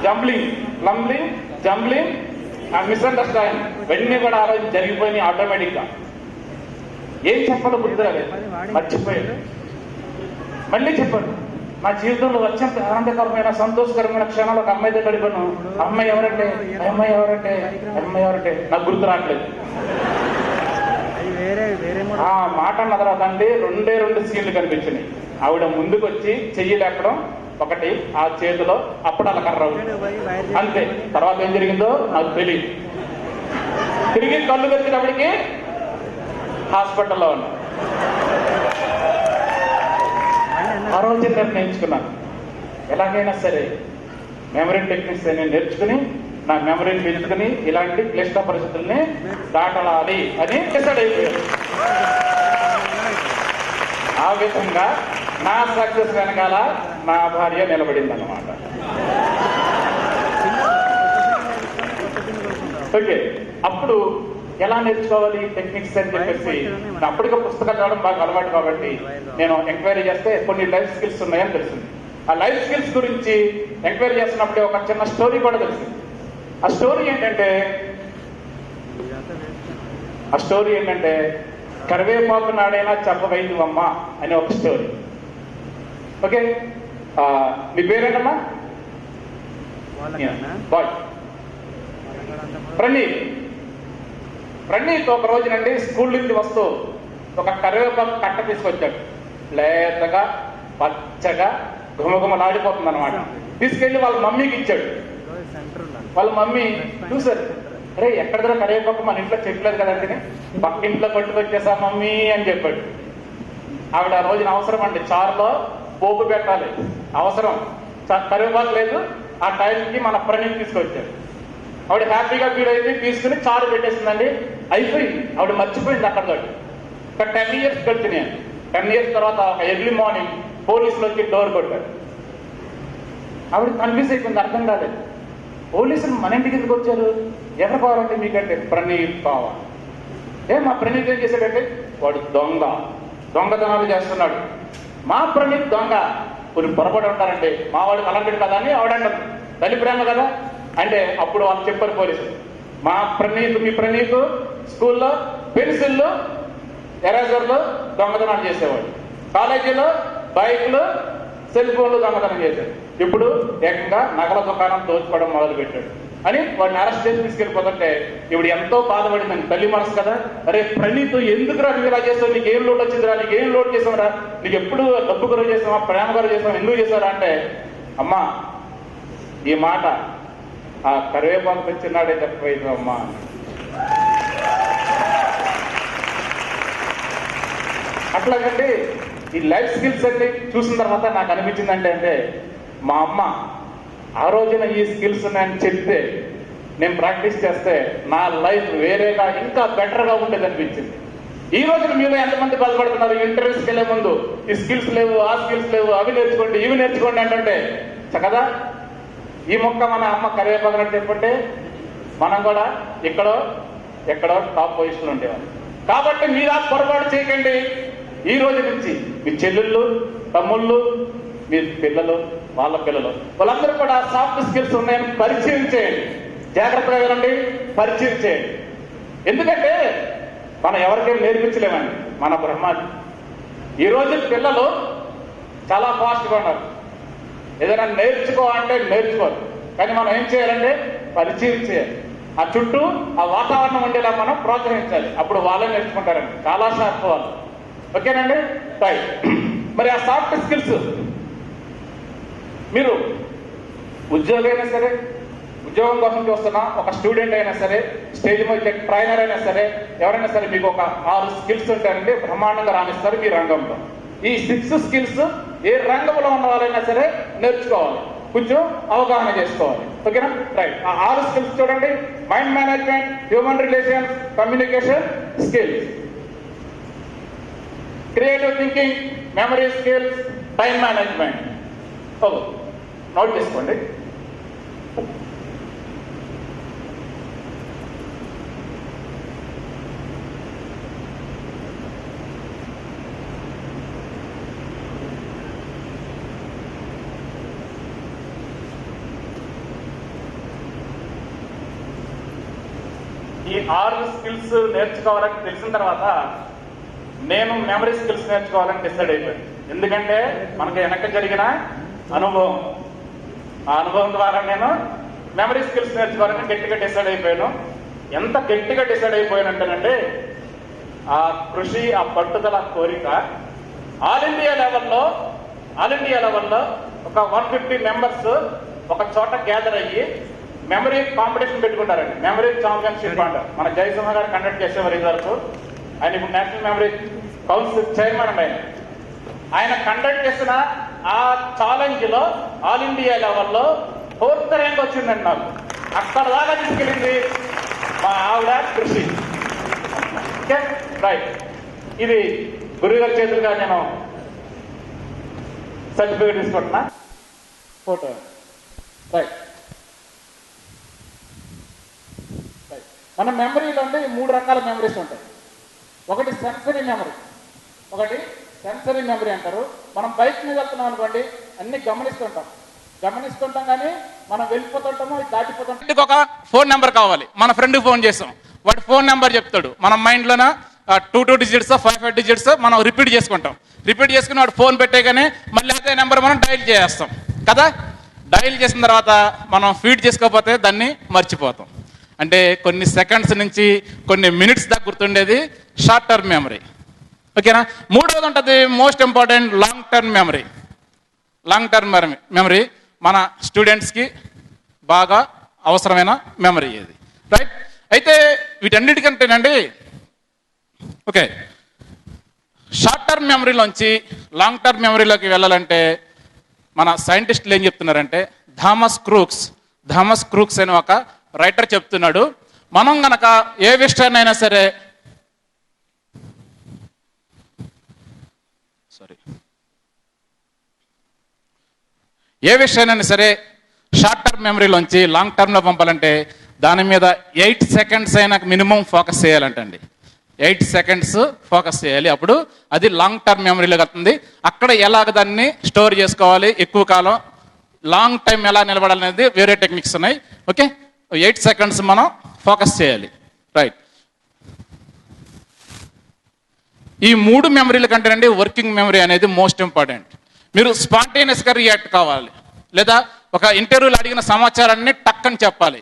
Jumbling, plumbing, jumbling, misunderstanding. ఇవన్నీ కూడా ఆ రోజు జరిగిపోయినాయి ఆటోమేటిక్ గా. ఏం చెప్పాలో గుర్తురాలేదు, మర్చిపోయాడు. మళ్ళీ చెప్పాను, నా జీవితంలో అత్యంత ఆనందకరమైన సంతోషకరమైన క్షణాలు ఒక అమ్మాయితో గడిపాను. అమ్మాయి ఎవరంటే అమ్మాయి ఎవరంటే అమ్మాయి ఎవరంటే నాకు గుర్తు రావట్లేదు. ఆ మాట అన్న తర్వాత అండి రెండు సీన్లు కనిపించినాయి. ఆవిడ ముందుకు వచ్చి చెయ్యి లేపడం ఒకటి, ఆ చేతిలో అప్పడాల కర్ర అంతే. తర్వాత ఏం జరిగిందో నాకు తెలియదు. తిరిగి కళ్ళు తెచ్చినప్పటికీ హాస్పిటల్లో ఉన్నా. ఆ రోజు నిర్ణయించుకున్నాను, ఎలాగైనా సరే మెమరీ టెక్నిక్స్ నేను నేర్చుకుని నా మెమరీని పెంచుకుని ఇలాంటి క్లిష్ట పరిస్థితుల్ని దాటలాలి అని డిసైడ్ అయిపోయాను. ఆ విధంగా నా సక్సెస్ వెనకాల నా భార్య నిలబడింది అన్నమాట. ఓకే, అప్పుడు ఎలా నేర్చుకోవాలి టెక్నిక్స్ అని చెప్పేసి అప్పటికే పుస్తకాలు చదవడం బాగా అలవాటు కాబట్టి నేను ఎంక్వైరీ చేస్తే కొన్ని లైఫ్ స్కిల్స్ ఉన్నాయని తెలిసింది. ఆ లైఫ్ స్కిల్స్ గురించి ఎంక్వైరీ చేస్తున్నప్పుడే ఒక చిన్న స్టోరీ కూడా తెలిసింది. ఆ స్టోరీ ఏంటంటే కరివేపాకు నాడైనా చెప్పవైందివమ్మ అనే ఒక స్టోరీ. ఓకే, నీ పేరేంటమ్మా? బాయ్. ప్రణీత్ ఒక రోజునండి స్కూల్ నుంచి వస్తూ ఒక కరివేపాకు కట్ట తీసుకొచ్చాడు. లేతగా పచ్చగా ఘుమఘుమలాడిపోతుంది అనమాట. తీసుకెళ్లి వాళ్ళ మమ్మీకి ఇచ్చాడు. వాళ్ళ మమ్మీ చూసారు, అరే ఎక్కడ దగ్గర కరివేపాకు మన ఇంట్లో చెట్లేదు కదండి, పక్క ఇంట్లో పట్టుకొచ్చేసా మమ్మీ అని చెప్పాడు. ఆవిడ ఆ రోజున అవసరం అండి, చారులో పోపు పెట్టాలి, అవసరం, కరివేపాకు లేదు. ఆ టైంకి మన ప్రణీత్ తీసుకొచ్చాడు. ఆవిడ హ్యాపీగా ఫీల్ అయింది, తీసుకుని చారు పెట్టేసిందండి. అయిపోయింది, ఆవిడ మర్చిపోయింది అక్కడ తోటి. ఒక 10 years గడిచినాయి. 10 years తర్వాత ఒక ఎర్లీ మార్నింగ్ పోలీసులు వచ్చి డోర్ కొట్టారు. ఆవిడ కన్ఫ్యూజ్ అయిపోయింది, అర్థం కాలేదు. పోలీసులు మన ఇంటికి ఎందుకు వచ్చారు, ఎవరు కావాలంటే మీకంటే ప్రణీత్ కావాలి. మా ప్రణీత్ ఏం చేశాడంటే, వాడు దొంగతనాలు చేస్తున్నాడు. మా ప్రణీత్ దొంగ, కొన్ని పొరపాటు ఉంటారంటే మా వాడికి అలాంటిది కదా అని ఆవిడంటారు, తల్లి ప్రేమ కదా అంటే. అప్పుడు వాళ్ళు చెప్పారు పోలీసులు, మీ ప్రణీత్ స్కూల్లో పెన్సిళ్ళు ఎరేజర్లు దొంగతనాలు చేసేవాడు, కాలేజీలో బైక్లు సెల్ ఫోన్లు దొంగతనం చేశాడు, ఇప్పుడు ఏకంగా నగల దుకాణం దోచుకోవడం మొదలు పెట్టాడు అని వాడిని అరెస్ట్ చేసి తీసుకెళ్ళిపోతుంటే ఇప్పుడు ఎంతో బాధపడిందని. తల్లి మనసు కదా, అరే ప్రణీత్ ఎందుకురా నువ్వు ఇలా చేస్తావు, నీకు ఏం లోటు వచ్చిందిరా, నీకు ఏం లోటు చేసావురా, నీకు ఎప్పుడు డబ్బు కొరకు చేసావా, ప్రేమ కొరకు చేసావా, ఎందుకు చేశారా అంటే, అమ్మా ఈ మాట ఆ కరివేపాకు పెంచినాడే తప్పైంది అమ్మా. అట్లాగండి ఈ లైఫ్ స్కిల్స్ అన్ని చూసిన తర్వాత నాకు అనిపించింది అంటే మా అమ్మ ఆ రోజున ఈ స్కిల్స్ నేను చెప్తే నేను ప్రాక్టీస్ చేస్తే నా లైఫ్ వేరేగా ఇంకా బెటర్గా ఉండేది అనిపించింది. ఈ రోజున మీలో ఎంతమంది బాధపడుతున్నారు, ఇంటర్వ్యూస్కి వెళ్ళే ముందు ఈ స్కిల్స్ లేవు, ఆ స్కిల్స్ లేవు, అవి నేర్చుకోండి, ఇవి నేర్చుకోండి అంటే కదా. ఈ మొక్క మన అమ్మ కరివేపాకు చెప్పుంటే మనం కూడా ఎక్కడో టాప్ పొజిషన్లో ఉండేవాళ్ళం. కాబట్టి మీరు ఆ పొరపాటు చేయకండి. ఈ రోజు నుంచి మీ చెల్లెళ్ళు, తమ్ముళ్ళు, మీ పిల్లలు, వాళ్ళ పిల్లలు, వాళ్ళందరూ కూడా సాఫ్ట్ స్కిల్స్ ఉన్నాయని పరిచయం చేయండి. జాగ్రత్తగా వినండి, పరిచయం చేయండి. ఎందుకంటే మనం ఎవరికైనా నేర్పించలేమండి, మన బ్రహ్మాండ. ఈరోజు పిల్లలు చాలా ఫాస్ట్గా ఉన్నారు, ఏదైనా నేర్చుకో అంటే నేర్చుకోరు. కానీ మనం ఏం చేయాలంటే పరిచయం చేయాలి. ఆ చుట్టూ ఆ వాతావరణం ఉండేలా మనం ప్రోత్సహించాలి, అప్పుడు వాళ్ళే నేర్చుకుంటారండి. చాలా షార్ప్ వాళ్ళు. ఓకేనండి, రైట్. మరి ఆ సాఫ్ట్ స్కిల్స్ మీరు ఉద్యోగం అయినా సరే, ఉద్యోగం కోసం చూస్తున్నా ఒక స్టూడెంట్ అయినా సరే, స్టేజ్ మీద ట్రైనర్ అయినా సరే, ఎవరైనా సరే మీకు ఒక 6 స్కిల్స్ ఉంటాయంటే బ్రహ్మాండంగా రాణిస్తారు మీ రంగంలో. ఈ 6 స్కిల్స్ ఏ రంగంలో ఉన్న వాళ్ళైనా సరే నేర్చుకోవాలి, కొంచెం అవగాహన చేసుకోవాలి. ఓకేనా, రైట్. ఆ 6 స్కిల్స్ చూడండి: mind management, human relations, communication skills, creative thinking, memory skills, time management. Okay, note చేసుకోండి. ఈ 6 స్కిల్స్ నేర్చుకోవాలని తెలిసిన తర్వాత నేను మెమరీ స్కిల్స్ నేర్చుకోవాలని డిసైడ్ అయిపోయాను. ఎందుకంటే మనకు వెనక జరిగిన అనుభవం, ఆ అనుభవం ద్వారా నేను మెమరీ స్కిల్స్ నేర్చుకోవాలని గట్టిగా డిసైడ్ అయిపోయాను. ఎంత గట్టిగా డిసైడ్ అయిపోయానంటేనండి, ఆ కృషి, ఆ పట్టుదల, కోరిక ఆల్ ఇండియా లెవెల్లో ఒక 150 మెంబర్స్ ఒక చోట గ్యాదర్ అయ్యి మెమరీ కాంపిటీషన్ పెట్టుకుంటారండి. మెమరీ ఛాంపియన్షిప్ అంటారు. మన జయసింహ గారు కండక్ట్ చేసేవారు ఇది వరకు. ఆయన ఇప్పుడు నేషనల్ మెమరీ కౌన్సిల్ చైర్మన్ అండి. ఆయన కండక్ట్ చేసిన ఆ ఛాలెంజ్ లో ఆల్ ఇండియా లెవెల్లో 4th ర్యాంక్ వచ్చిందండి నాకు. అక్కడ దాకా తీసుకెళ్ళింది మా ఆవిడ కృషి. Okay, right. ఇది గురుగారి చేతులుగా నేను సర్టిఫికేట్ తీసుకుంటున్నా. Photo, right. మన మెమరీలో అంటే 3 రకాల మెమరీస్ ఉంటాయి. ఒకటి సెన్సరీ మెమరీ, ఒకటి సెన్సరీ మెమరీ అంటారు. మనం బైక్ మీద వెళ్తున్నాం అనుకోండి, అన్ని గమనిస్తుంటాం కానీ మనం వెళ్ళిపోతుంటామో దాటిపోతుంటాం. ఒక ఫోన్ నెంబర్ కావాలి, మన ఫ్రెండ్కి ఫోన్ చేస్తాం, వాడు ఫోన్ నెంబర్ చెప్తాడు, మన మైండ్లోన 2 డిజిట్స్ 5 డిజిట్స్ మనం రిపీట్ చేసుకుని వాడు ఫోన్ పెట్టేగానే మళ్ళీ అదే నెంబర్ మనం డైల్ చేస్తాం కదా. డైల్ చేసిన తర్వాత మనం ఫీడ్ చేసుకోకపోతే దాన్ని మర్చిపోతాం. అంటే కొన్ని సెకండ్స్ నుంచి కొన్ని మినిట్స్ దాకా గుర్తుండేది షార్ట్ టర్మ్ మెమరీ. ఓకేనా. మూడవది ఉంటుంది most important long term memory. Long term memory మన స్టూడెంట్స్కి బాగా అవసరమైన మెమరీ ఇది, రైట్. అయితే వీటన్నిటికంటేనండి ఓకే, షార్ట్ టర్మ్ మెమరీలోంచి లాంగ్ టర్మ్ మెమరీలోకి వెళ్ళాలంటే మన సైంటిస్టులు ఏం చెప్తున్నారంటే, థామస్ క్రూక్స్ అని ఒక రైటర్ చెప్తున్నాడు, మనం గనక ఏ విషయాన్నైనా సరే షార్ట్ టర్మ్ మెమరీలోంచి లాంగ్ టర్మ్లో పంపాలంటే దాని మీద 8 seconds అయినా మినిమం ఫోకస్ చేయాలంటండి. 8 seconds ఫోకస్ చేయాలి, అప్పుడు అది లాంగ్ టర్మ్ మెమరీలోకి వస్తుంది. అక్కడ ఎలాగ దాన్ని స్టోర్ చేసుకోవాలి, ఎక్కువ కాలం లాంగ్ టైం ఎలా నిలబడాలనేది వేరే టెక్నిక్స్ ఉన్నాయి. ఓకే, 8 seconds మనం ఫోకస్ చేయాలి, రైట్. ఈ 3 మెమరీల కంటేనండి వర్కింగ్ మెమరీ అనేది మోస్ట్ ఇంపార్టెంట్. మీరు స్పాంటేనియస్గా రియాక్ట్ కావాలి, లేదా ఒక ఇంటర్వ్యూలో అడిగిన సమాచారాన్ని టక్ అని చెప్పాలి.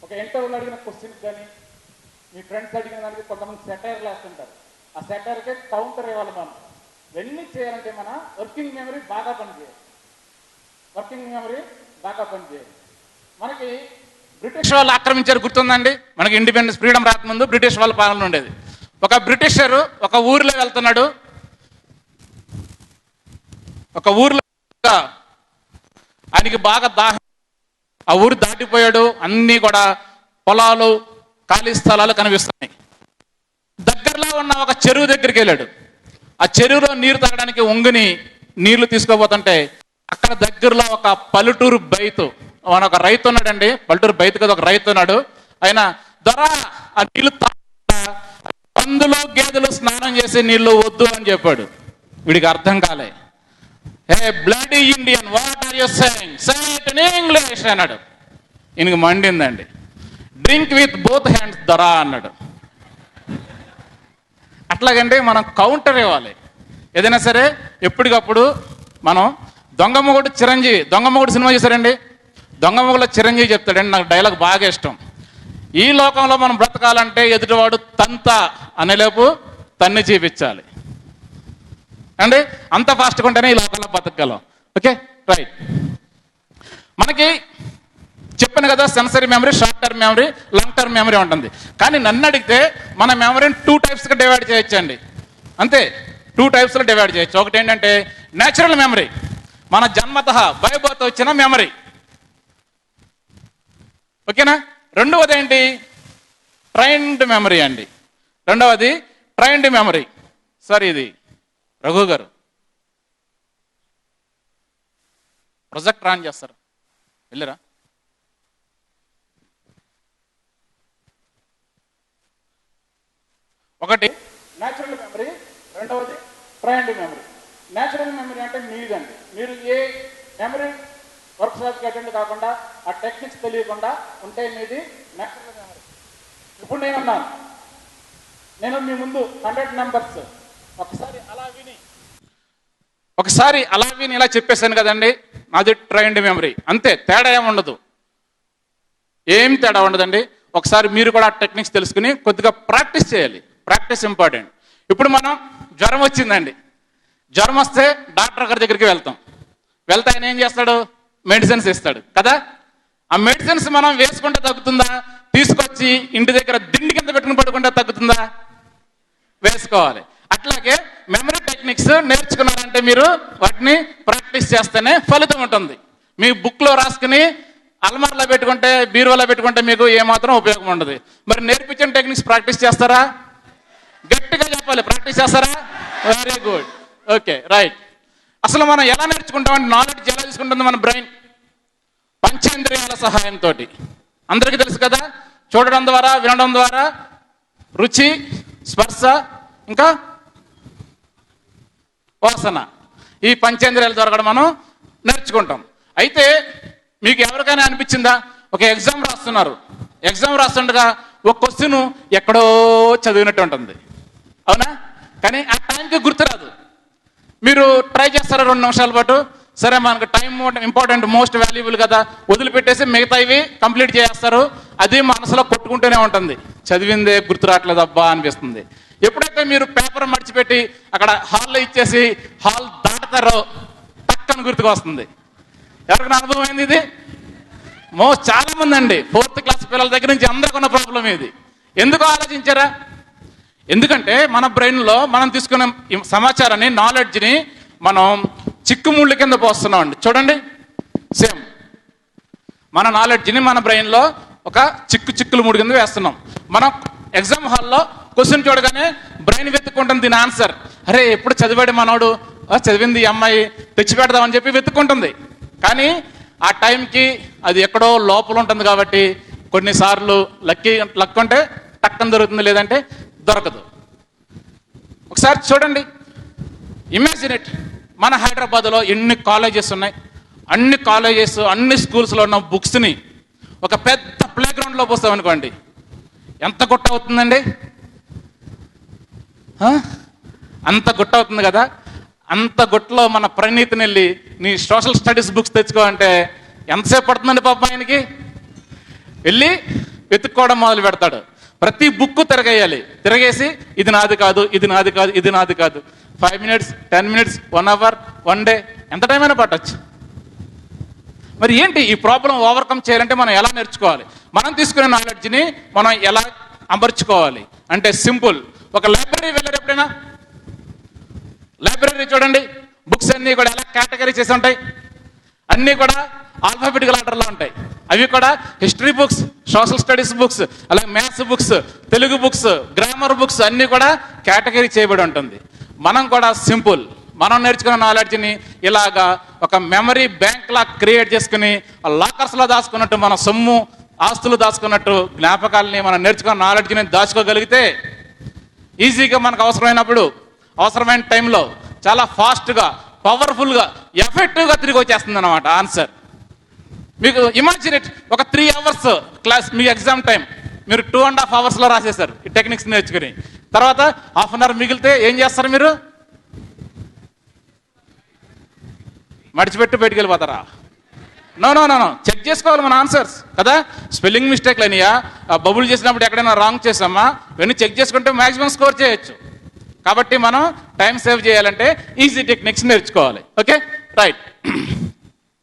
ఒక ఇంటర్వ్యూలో అడిగిన క్వశ్చన్ కానీ మీ ఫ్రెండ్స్ అడిగిన దానికి కొంతమంది సెటైర్లు వేస్తుంటారు. ఆ సెటైర్కే కౌంటర్ ఇవ్వాలి. మనం ఇవన్నీ చేయాలంటే మన వర్కింగ్ మెమరీ బాగా పనిచేయాలి. మనకి బ్రిటిష్ వాళ్ళు ఆక్రమించారు, గుర్తుందండి. మనకి ఇండిపెండెన్స్ ఫ్రీడమ్ రాకముందు బ్రిటిష్ వాళ్ళ పాలన ఉండేది. ఒక బ్రిటిషరు ఒక ఊరిలో వెళ్తున్నాడు, ఆయనకి బాగా దాహం, ఆ ఊరు దాటిపోయాడు, అన్నీ కూడా పొలాలు ఖాళీ స్థలాలు కనిపిస్తున్నాయి. దగ్గరలో ఉన్న ఒక చెరువు దగ్గరికి వెళ్ళాడు. ఆ చెరువులో నీరు తాగడానికి ఒంగుని నీళ్లు తీసుకోబోతుంటే అక్కడ దగ్గరలో ఒక పల్లెటూరు బైతు ఒక రైతు ఉన్నాడండి. పల్లెటూరు బైతు కదా, ఒక రైతు ఉన్నాడు. ఆయన దొర ఆ నీళ్లు పందులు గేదెలు స్నానం చేసే నీళ్లు వద్దు అని చెప్పాడు. వీడికి అర్థం కాలే. Hey bloody Indian, what are you saying, say it in English అన్నాడు. ఈయనకి మండిందండి. డ్రింక్ విత్ బోత్ హ్యాండ్స్ దొరా అన్నాడు. అట్లాగంటే మనం కౌంటర్ ఇవ్వాలి ఏదైనా సరే. ఎప్పటికప్పుడు మనం దొంగమ్మగుడు సినిమా చూసారండి. దొంగమ్మగుడులో చిరంజీవి చెప్తాడండి, నాకు డైలాగ్ బాగా ఇష్టం. ఈ లోకంలో మనం బ్రతకాలంటే ఎదుటివాడు తంత అనేలోపు తన్ని చూపించాలి అండి. అంత ఫాస్ట్గా ఉంటేనే ఈ లోకంలో బతకగలం. Okay, right. మనకి చెప్పాను కదా, sensory memory, short term memory, long term memory ఉంటుంది. కానీ నన్ను అడిగితే మన మెమరీని 2 typesగా డివైడ్ చేయొచ్చండి. అంతే, 2 typesలో డివైడ్ చేయొచ్చు. ఒకటి ఏంటంటే న్యాచురల్ మెమరీ, మన జన్మతః బైబర్త్ వచ్చిన మెమరీ. ఓకేనా. రెండవది ఏంటి, ట్రైన్డ్ మెమరీ అండి. Trained memory. సార్ ఇది రఘు గారు ప్రొజెక్ట్ ఆన్ చేస్తారు, వెళ్ళరా. ఒకటి న్యాచురల్ మెమరీ, రెండవది ట్రైన్డ్ మెమరీ. న్యాచురల్ మెమరీ అంటే మీదండి. మీరు ఏ మెమరీ వర్క్షాప్కి అటెండ్ కాకుండా ఆ టెక్నిక్స్ తెలియకుండా ఉంటే మీది న్యాచురల్ మెమరీ. ఇప్పుడు నేను మీ ముందు 100 numbers ఒకసారి అలా విని ఇలా చెప్పేశాను కదండి, నాది ట్రైన్డ్ మెమరీ. అంతే, తేడా ఏముండదు, ఏం తేడా ఉండదండి. ఒకసారి మీరు కూడా ఆ టెక్నిక్స్ తెలుసుకుని కొద్దిగా ప్రాక్టీస్ చేయాలి. Practice important. ఇప్పుడు మనం జ్వరం వచ్చిందండి. జ్వరం వస్తే డాక్టర్ గారి దగ్గరికి వెళ్తే ఆయన ఏం చేస్తాడు, మెడిసిన్స్ ఇస్తాడు కదా. ఆ మెడిసిన్స్ మనం వేసుకుంటే తగ్గుతుందా, తీసుకొచ్చి ఇంటి దగ్గర దిండి కింద పెట్టుకుని పడుకుంటే తగ్గుతుందా? వేసుకోవాలి. అట్లాగే మెమరీ టెక్నిక్స్ నేర్చుకున్నారంటే మీరు వాటిని ప్రాక్టీస్ చేస్తేనే ఫలితం ఉంటుంది. మీ బుక్లో రాసుకుని అల్మార్లో పెట్టుకుంటే, బీరువాలో పెట్టుకుంటే మీకు ఏమాత్రం ఉపయోగం ఉండదు. మరి నేర్పించిన టెక్నిక్స్ ప్రాక్టీస్ చేస్తారా? గట్టిగా చెప్పాలి, ప్రాక్టీస్ చేస్తారా? Very good. Okay, right. అసలు మనం ఎలా నేర్చుకుంటామంటే, నాలెడ్జ్ ఎలా తీసుకుంటుంది మన బ్రెయిన్? పంచేంద్రియాల సహాయంతో. అందరికీ తెలుసు కదా, చూడడం ద్వారా, వినడం ద్వారా, రుచి, స్పర్శ, ఇంకా వాసన, ఈ పంచేంద్రియాల ద్వారా కూడా మనం నేర్చుకుంటాం. అయితే మీకు ఎవరికైనా అనిపించిందా, ఒక ఎగ్జామ్ రాస్తున్నారు, ఎగ్జామ్ రాస్తుండగా ఒక క్వశ్చన్ ఎక్కడో చదివినట్టు ఉంటుంది, అవునా? కానీ ఆ టైంకి గుర్తురాదు. మీరు ట్రై చేస్తారా 2 నిమిషాల పాటు, సరే మనకు టైం ఇంపార్టెంట్, మోస్ట్ వాల్యుబుల్ కదా, వదిలిపెట్టేసి మిగతా ఇవి కంప్లీట్ చేస్తారు. అది మనసులో కొట్టుకుంటూనే ఉంటుంది, చదివిందే గుర్తు రావట్లేదు అబ్బా అనిపిస్తుంది. ఎప్పుడైతే మీరు పేపర్ మడిచిపెట్టి అక్కడ హాల్లో ఇచ్చేసి హాల్ దాటుతారో టక్కని గుర్తుకు వస్తుంది. ఎవరికైనా అనుభవం అయింది ఇది? చాలా మంది అండి, 4th క్లాస్ పిల్లల దగ్గర నుంచి అందరికీ ఉన్న ప్రాబ్లం ఇది. ఎందుకు ఆలోచించారా? ఎందుకంటే మన బ్రెయిన్లో మనం తీసుకున్న సమాచారాన్ని, నాలెడ్జ్ని మనం చిక్కుముళ్ళ కింద పోస్తున్నాం అండి. చూడండి, సేమ్ మన నాలెడ్జ్ని మన బ్రెయిన్లో ఒక చిక్కులు ముడి కింద వేస్తున్నాం. మనం ఎగ్జామ్ హాల్లో క్వశ్చన్ చూడగానే బ్రెయిన్ వెతుక్కుంటుంది దీని ఆన్సర్. అరే ఎప్పుడు చదివాడు మనోడు, చదివింది ఈ అమ్మాయి, తెచ్చి పెడదామని చెప్పి వెతుక్కుంటుంది. కానీ ఆ టైంకి అది ఎక్కడో లోపల ఉంటుంది కాబట్టి కొన్నిసార్లు లక్ ఉంటే టక్కన దొరుకుతుంది, లేదంటే దొరకదు. ఒకసారి చూడండి, ఇమాజిన్ ఇట్, మన హైదరాబాద్లో ఎన్ని కాలేజెస్ ఉన్నాయి, అన్ని కాలేజెస్ అన్ని స్కూల్స్లో ఉన్న బుక్స్ని ఒక పెద్ద ప్లే గ్రౌండ్లో పోస్తామనుకోండి, ఎంత గుట్ట అవుతుందండి? అంత గుట్ట అవుతుంది కదా. అంత గుట్టలో మన ప్రణీతిని వెళ్ళి నీ సోషల్ స్టడీస్ బుక్స్ తెచ్చుకోవాలంటే ఎంతసేపు పడుతుందండి పాపం ఆయనకి? వెళ్ళి వెతుక్కోవడం మొదలు పెడతాడు. ప్రతి బుక్ తిరగేసి ఇది నాది కాదు, ఇది నాది కాదు, ఇది నాది కాదు. 5 minutes, 10 minutes, 1 hour, 1 day, ఎంత టైం అయినా పట్టచ్చు. మరి ఏంటి ఈ ప్రాబ్లం ఓవర్కమ్ చేయాలంటే మనం ఎలా నేర్చుకోవాలి? మనం తీసుకునే నాలెడ్జ్ని మనం ఎలా అమర్చుకోవాలి అంటే సింపుల్. ఒక లైబ్రరీ వెళ్ళారు ఎప్పుడైనా? లైబ్రరీ చూడండి, బుక్స్ అన్నీ కూడా ఎలా కేటగిరీ చేసి ఉంటాయి, అన్నీ కూడా ఆల్ఫాబెటికల్ ఆర్డర్లో ఉంటాయి. అవి కూడా history books, social studies books, అలాగే maths books, Telugu books, grammar books అన్నీ కూడా కేటగిరీ చేయబడి ఉంటుంది. మనం కూడా సింపుల్, మనం నేర్చుకున్న నాలెడ్జ్ని ఇలాగా ఒక మెమరీ బ్యాంక్ లా క్రియేట్ చేసుకుని లాకర్స్లో దాచుకున్నట్టు, మన సొమ్ము ఆస్తులు దాచుకున్నట్టు జ్ఞాపకాలని మనం నేర్చుకున్న నాలెడ్జ్ని దాచుకోగలిగితే ఈజీగా మనకు అవసరమైనప్పుడు, అవసరమైన టైంలో చాలా ఫాస్ట్గా, పవర్ఫుల్గా, ఎఫెక్టివ్గా తిరిగి వచ్చేస్తుంది అన్నమాట ఆన్సర్. మీకు ఇమాజిన్ ఇట్, ఒక 3 hours క్లాస్ మీ ఎగ్జామ్ టైం మీరు 2.5 hours రాసేశారు ఈ టెక్నిక్స్ నేర్చుకుని. తర్వాత 1/2 hour మిగిలితే ఏం చేస్తారు మీరు? మడిచిపెట్టి బయటికి వెళ్ళిపోతారా? నో, చెక్ చేసుకోవాలి మన ఆన్సర్స్ కదా. స్పెల్లింగ్ మిస్టేక్లు అయినాయా, బబుల్ చేసినప్పుడు ఎక్కడైనా రాంగ్ చేసామా, ఇవన్నీ చెక్ చేసుకుంటే మ్యాక్సిమం స్కోర్ చేయొచ్చు. కాబట్టి మనం టైం సేవ్ చేయాలంటే ఈజీ టెక్నిక్స్ నేర్చుకోవాలి. Okay, right.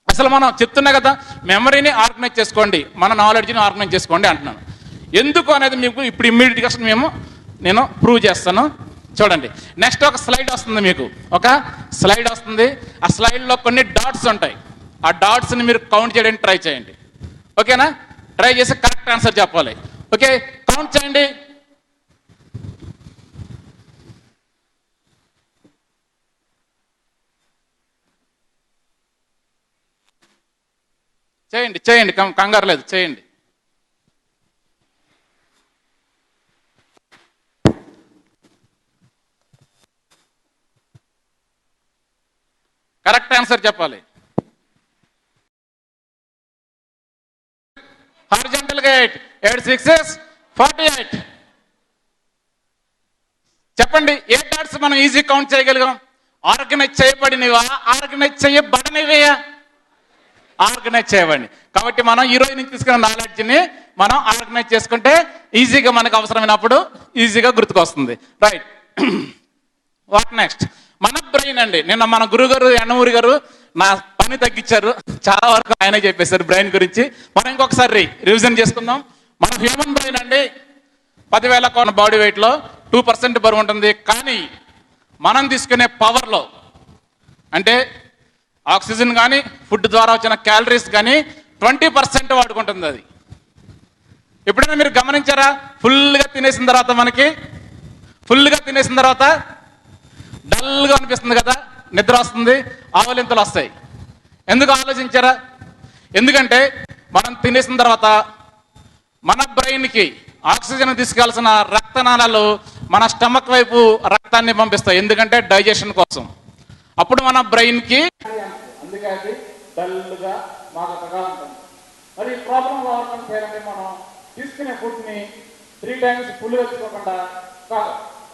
అసలు మనం చెప్తున్నా కదా, మెమరీని ఆర్గనైజ్ చేసుకోండి, మన నాలెడ్జ్ని ఆర్గనైజ్ చేసుకోండి అంటున్నాను. ఎందుకు అనేది మీకు ఇప్పుడు ఇమ్మీడియట్గా నేను ప్రూవ్ చేస్తాను. చూడండి, నెక్స్ట్ ఒక స్లైడ్ వస్తుంది, మీకు ఒక స్లైడ్ వస్తుంది. ఆ స్లైడ్లో కొన్ని డాట్స్ ఉంటాయి. ఆ డాట్స్ని మీరు కౌంట్ చేయడానికి ట్రై చేయండి. ఓకేనా? ట్రై చేసి కరెక్ట్ ఆన్సర్ చెప్పాలి. ఓకే, కౌంట్ చేయండి. చేయండి, కంగారు లేదు, చేయండి. కరెక్ట్ ఆన్సర్ చెప్పాలి. హారిజాంటల్గా 8 6 48. చెప్పండి, ఏ డాట్స్ మనం ఈజీ కౌంట్ చేయగలిగాం? ఆర్గనైజ్ చేయబడినవా, ఆర్గనైజ్ చేయబడనివయా? ఆర్గనైజ్ చేయబడి. కాబట్టి మనం ఈ రోజు నుంచి తీసుకున్న నాలెడ్జ్ని మనం ఆర్గనైజ్ చేసుకుంటే ఈజీగా మనకు అవసరమైనప్పుడు ఈజీగా గుర్తుకొస్తుంది. రైట్. What next? మన బ్రెయిన్ అండి. నిన్న మన గురుగారు యన్నమూరి గారు నా పని తగ్గించారు, చాలా వరకు ఆయనే చెప్పేశారు బ్రెయిన్ గురించి. మనం ఇంకొకసారి రివిజన్ చేసుకుందాం. మన హ్యూమన్ బ్రెయిన్ అండి 10,000 కోన బాడీ వెయిట్లో 2% బరువు ఉంటుంది. కానీ మనం తీసుకునే పవర్లో, అంటే ఆక్సిజన్ కానీ ఫుడ్ ద్వారా వచ్చిన క్యాలరీస్ కానీ 20% వాడుకుంటుంది అది. ఎప్పుడైనా మీరు గమనించారా? ఫుల్గా తినేసిన తర్వాత డల్గా అనిపిస్తుంది కదా, నిద్ర వస్తుంది, ఆవలింతలు వస్తాయి. ఎందుకు ఆలోచించారా? ఎందుకంటే మనం తినేసిన తర్వాత మన బ్రెయిన్కి ఆక్సిజన్ తీసుకెళ్లాల్సిన రక్తనాళాలు మన స్టమక్ వైపు రక్తాన్ని పంపిస్తాయి, ఎందుకంటే డైజెషన్ కోసం. అప్పుడు మన బ్రెయిన్కి అందుకే అది డల్గా మాకగా ఉంటుంది. మరి ఈ ప్రాబ్లం ఓవర్కమ్ చేయాలంటే మనం తీసుకునే ఫుడ్ని 3 times ఫుల్ వేసుకోకుండా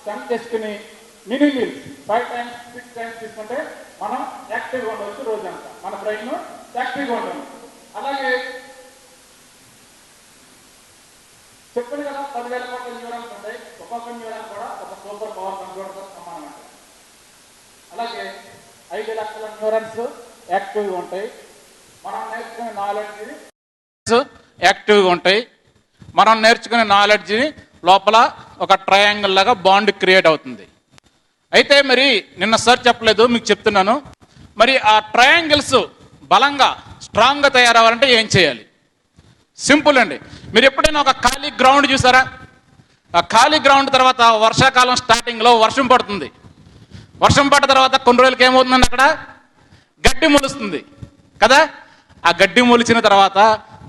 చంక్ చేసుకుని మినీ మీల్స్ 5 times 6 times తీసుకుంటే మనం యాక్టివ్గా ఉండవచ్చు రోజంతా, మన బ్రెయిన్ యాక్టివ్గా ఉంటుంది. అలాగే చెప్పండి కదా 10,000 కోట్ల న్యూరాన్స్ ఉంటాయి, ఒక్కొక్క న్యూరాన్ కూడా ఒక సూపర్ పవర్ కంప్యూటర్తో సమానం అంటారు. అలాగే 5 లక్షల న్యూరాన్స్ యాక్టివ్గా ఉంటాయి. మనం నేర్చుకునే నాలెడ్జ్ని యాక్టివ్గా ఉంటాయి. మనం నేర్చుకునే నాలెడ్జ్ని లోపల ఒక ట్రయాంగిల్ లాగా బాండ్ క్రియేట్ అవుతుంది. అయితే మరి నిన్న సార్ చెప్పలేదు, మీకు చెప్తున్నాను. మరి ఆ ట్రయాంగిల్స్ బలంగా స్ట్రాంగ్గా తయారవ్వాలంటే ఏం చేయాలి? సింపుల్ అండి. మీరు ఎప్పుడైనా ఒక ఖాళీ గ్రౌండ్ చూసారా? ఆ ఖాళీ గ్రౌండ్ తర్వాత వర్షాకాలం స్టార్టింగ్లో వర్షం పడుతుంది. వర్షం పడ్డ తర్వాత కొన్ని రోజులకి ఏమవుతుందండి, అక్కడ గడ్డి మొలుస్తుంది కదా. ఆ గడ్డి మొలిచిన తర్వాత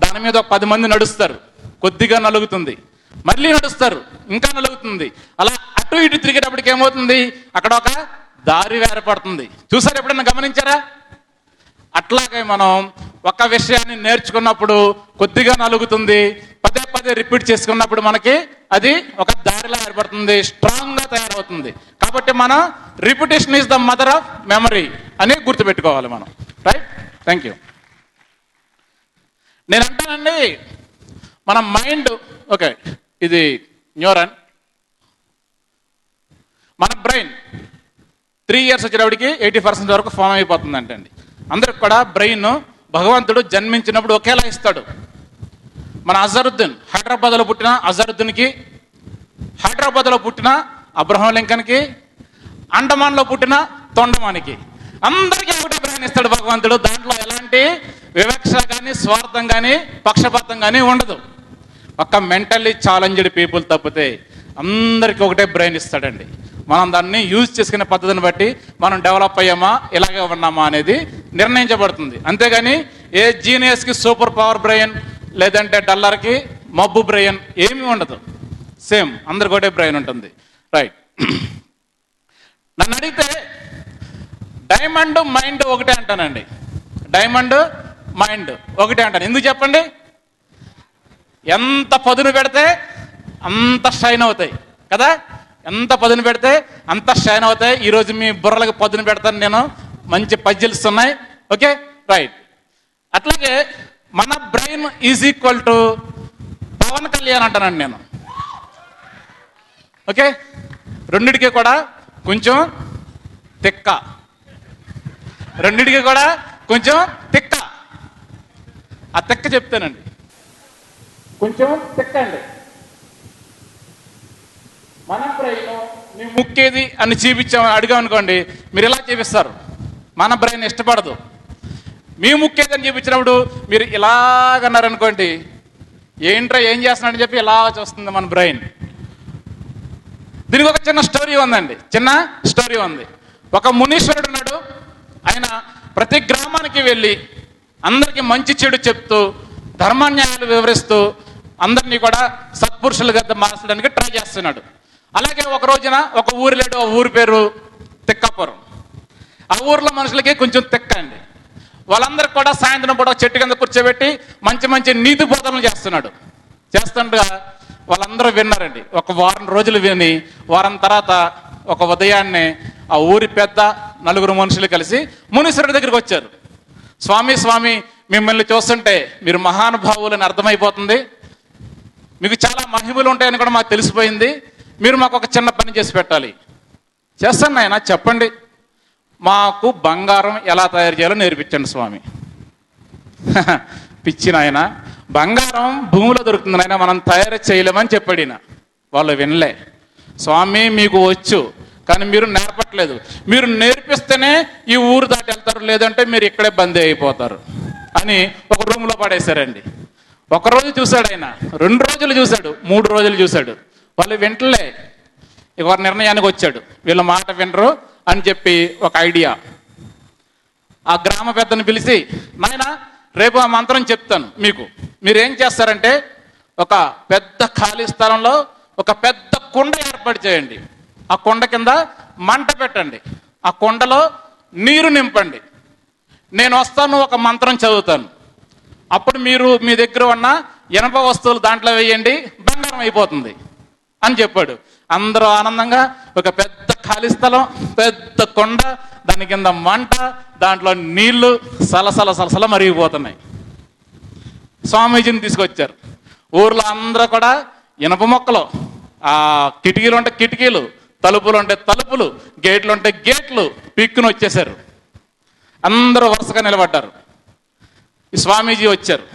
దాని మీద ఒక 10 మంది నడుస్తారు, కొద్దిగా నలుగుతుంది, మళ్ళీ నడుస్తారు, ఇంకా నలుగుతుంది. అలా అటు ఇటు తిరిగేటప్పటికి ఏమవుతుంది, అక్కడ ఒక దారి ఏర్పడుతుంది. చూసారు, ఎప్పుడైనా గమనించారా? అట్లాగే మనం ఒక విషయాన్ని నేర్చుకున్నప్పుడు కొద్దిగా నలుగుతుంది, పదే పదే రిపీట్ చేసుకున్నప్పుడు మనకి అది ఒక దారిలా ఏర్పడుతుంది, స్ట్రాంగ్గా తయారవుతుంది. కాబట్టి మనం repetition is the mother of memory అని గుర్తుపెట్టుకోవాలి మనం. Right, thank you. నేను అంటానండి, మన మైండ్ ఓకే, ఇది న్యూరాన్, మన బ్రెయిన్ 3 years వచ్చేటప్పటికి 80% వరకు ఫామ్ అయిపోతుంది అంటండి. అందరికి కూడా బ్రెయిన్ భగవంతుడు జన్మించినప్పుడు ఒకేలా ఇస్తాడు. మన అజరుద్దీన్, హైదరాబాద్లో పుట్టిన అజరుద్దీన్కి, హైదరాబాద్లో పుట్టిన అబ్రహం లింకన్కి, అండమాన్లో పుట్టిన తొండమానికి అందరికీ ఒకటే బ్రెయిన్ ఇస్తాడు భగవంతుడు. దాంట్లో ఎలాంటి వివక్ష కానీ, స్వార్థం కానీ, పక్షపాతం కానీ ఉండదు. ఒక్క మెంటల్లీ ఛాలెంజ్డ్ పీపుల్ తప్పితే అందరికీ ఒకటే బ్రెయిన్ ఇస్తాడండి. మనం దాన్ని యూజ్ చేసుకునే పద్ధతిని బట్టి మనం డెవలప్ అయ్యామా, ఇలాగే ఉన్నామా అనేది నిర్ణయించబడుతుంది. అంతేగాని ఏ జీనియస్కి సూపర్ పవర్ బ్రెయిన్, లేదంటే డల్లర్కి మబ్బు బ్రెయిన్ ఏమీ ఉండదు. సేమ్ అందరికి ఒకటే బ్రెయిన్ ఉంటుంది. రైట్, నన్ను అడిగితే డైమండ్ మైండ్ ఒకటే అంటానండి. డైమండ్ మైండ్ ఒకటే అంటాను. ఎందుకు చెప్పండి? ఎంత పదును పెడితే అంత షైన్ అవుతాయి కదా. ఎంత పదును పెడితే అంత షైన్ అవుతాయి. ఈరోజు మీ బుర్రలకు పదును పెడతాను నేను, మంచి పజిల్స్ ఉన్నాయి. Okay, right. అట్లాగే మన brain is equal to Pawan Kalyan అంటానండి నేను. ఓకే, రెండిటికి కూడా కొంచెం తిక్క, రెండిటికి కూడా కొంచెం తిక్క. ఆ తిక్క చెప్తానండి, కొంచెం తిక్కండి. మన బ్రెయిన్ నీ ముక్కేది అని చూపించామని అడిగామనుకోండి, మీరు ఇలా చూపిస్తారు. మన బ్రెయిన్ ఇష్టపడదు. మీ ముక్కేది అని చూపించినప్పుడు మీరు ఇలాగన్నారనుకోండి, ఏంట్రా ఏం చేస్తున్నాడని చెప్పి ఇలా చూస్తుంది మన బ్రెయిన్. దీనికి ఒక చిన్న స్టోరీ ఉందండి, చిన్న స్టోరీ ఉంది. ఒక మునీశ్వరుడు ఉన్నాడు. ఆయన ప్రతి గ్రామానికి వెళ్ళి అందరికీ మంచి చెడు చెప్తూ, ధర్మాన్యాయాలు వివరిస్తూ, అందరినీ కూడా సత్పురుషులుగా మార్చడానికి ట్రై చేస్తున్నాడు. అలాగే ఒక రోజున ఒక ఊరు లేడు, ఆ ఊరి పేరు తిక్కాపురం. ఆ ఊర్లో మనుషులకి కొంచెం తిక్క అండి. వాళ్ళందరికీ కూడా సాయంత్రం పూట చెట్టు కింద కూర్చోబెట్టి మంచి మంచి నీతి బోధనలు చేస్తున్నాడు. చేస్తుండగా వాళ్ళందరూ విన్నారండి. ఒక వారం రోజులు విని, వారం తర్వాత ఒక ఉదయాన్నే ఆ ఊరి పెద్ద 4 మనుషులు కలిసి మునీశ్వరుడి దగ్గరికి వచ్చారు. స్వామి స్వామి, మిమ్మల్ని చూస్తుంటే మీరు మహానుభావులని అర్థమైపోతుంది, మీకు చాలా మహిమలు ఉంటాయని కూడా మాకు తెలిసిపోయింది. మీరు మాకు ఒక చిన్న పని చేసి పెట్టాలి. చేస్తాను నాయన, చెప్పండి. మాకు బంగారం ఎలా తయారు చేయాలో నేర్పించండి స్వామి. పిచ్చి నాయన, బంగారం భూమిలో దొరుకుతుంది నాయన, మనం తయారు చేయలేమని చెప్పాడు ఈయన. వాళ్ళు వినలే. స్వామి మీకు వచ్చు, కానీ మీరు నేర్పట్లేదు. మీరు నేర్పిస్తేనే ఈ ఊరు దాటి వెళ్తారు, లేదంటే మీరు ఇక్కడే బందీ అయిపోతారు అని ఒక రూమ్లో పడేశారండి. ఒకరోజు చూశాడు ఆయన, 2 రోజులు చూశాడు, 3 రోజులు చూశాడు. వాళ్ళు వింటలే. ఇక వారి నిర్ణయానికి వచ్చాడు, వీళ్ళ మాట వినరు అని చెప్పి ఒక ఐడియా. ఆ గ్రామ పెద్దను పిలిచి, నాయన రేపు ఆ మంత్రం చెప్తాను మీకు, మీరేం చేస్తారంటే ఒక పెద్ద ఖాళీ స్థలంలో ఒక పెద్ద కుండ ఏర్పాటు చేయండి. ఆ కుండ కింద మంట పెట్టండి, ఆ కుండలో నీరు నింపండి. నేను వస్తాను, ఒక మంత్రం చదువుతాను. అప్పుడు మీరు మీ దగ్గర ఉన్న ఇనప వస్తువులు దాంట్లో వేయండి, బంగారం అయిపోతుంది అని చెప్పాడు. అందరూ ఆనందంగా ఒక పెద్ద ఖాళీ స్థలం, పెద్ద కొండ, దాని కింద మంట, దాంట్లో నీళ్లు సలసల మరిగిపోతున్నాయి. స్వామీజీని తీసుకొచ్చారు. ఊర్లో అందరూ కూడా ఇనప మొక్కలు, ఆ కిటికీలు ఉంటే కిటికీలు, తలుపులు ఉంటే తలుపులు, గేట్లు ఉంటే గేట్లు పిక్కుని వచ్చేసారు. అందరూ వరుసగా నిలబడ్డారు. ఈ స్వామీజీ వచ్చారు.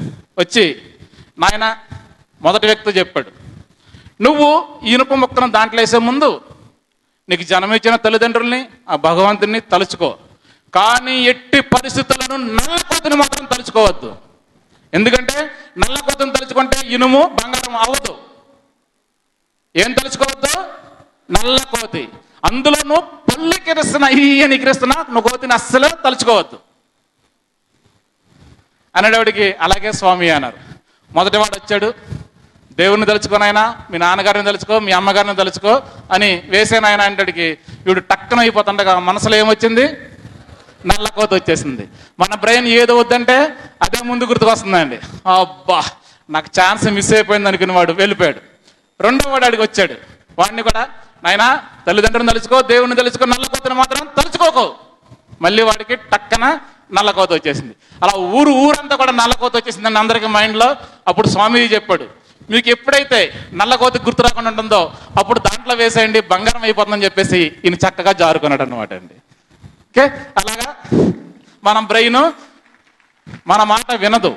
వచ్చి, నాయన, మొదటి వ్యక్తి చెప్పాడు, నువ్వు ఇనుప మొక్కను దాంట్లో వేసే ముందు నీకు జన్మించిన తల్లిదండ్రుల్ని, ఆ భగవంతుని తలుచుకో. కానీ ఎట్టి పరిస్థితులను నల్లకోతిని మాత్రం తలుచుకోవద్దు. ఎందుకంటే నల్లకోతిని తలుచుకుంటే ఇనుము బంగారం అవ్వదు. ఏం తలుచుకోవద్దు? నల్లకోతి. అందులోనూ పల్లెకిరిస్తున్న ఈయనికిరిస్తున్న నువ్వు కోతిని అస్సలు తలుచుకోవద్దు అనేవాడికి, అలాగే స్వామి అన్నారు. మొదటివాడు వచ్చాడు, దేవుని తలుచుకోనైనా, మీ నాన్నగారిని తలుచుకో, మీ అమ్మగారిని తలుచుకో అని వేసేనాయన అంటడికి వీడు టక్కన అయిపోతుండగా మనసులో ఏమొచ్చింది? నల్లకోత వచ్చేసింది. మన బ్రెయిన్ ఏదో వద్దంటే అదే ముందు గుర్తుకొస్తుందండి. అబ్బా, నాకు ఛాన్స్ మిస్ అయిపోయింది అనుకుని వాడు వెళ్ళిపోయాడు. రెండో వాడు అడిగి వచ్చాడు. వాడిని కూడా, నాయనా, తల్లిదండ్రులను తలుచుకో, దేవుని తలుచుకో, నల్లకోతను మాత్రం తలుచుకోకు. మళ్ళీ వాడికి టక్కన నల్లకోత వచ్చేసింది. అలా ఊరంతా కూడా నల్లకోత వచ్చేసిందండి అందరికీ మైండ్లో. అప్పుడు స్వామీజీ చెప్పాడు, మీకు ఎప్పుడైతే నల్లకోతి గుర్తు రాకుండా ఉంటుందో అప్పుడు దాంట్లో వేసేయండి, బంగారం అయిపోతుందని చెప్పేసి ఈయన చక్కగా జారుకున్నాడు అనమాట అండి. ఓకే, అలాగా మన బ్రెయిన్ మన మాట వినదు.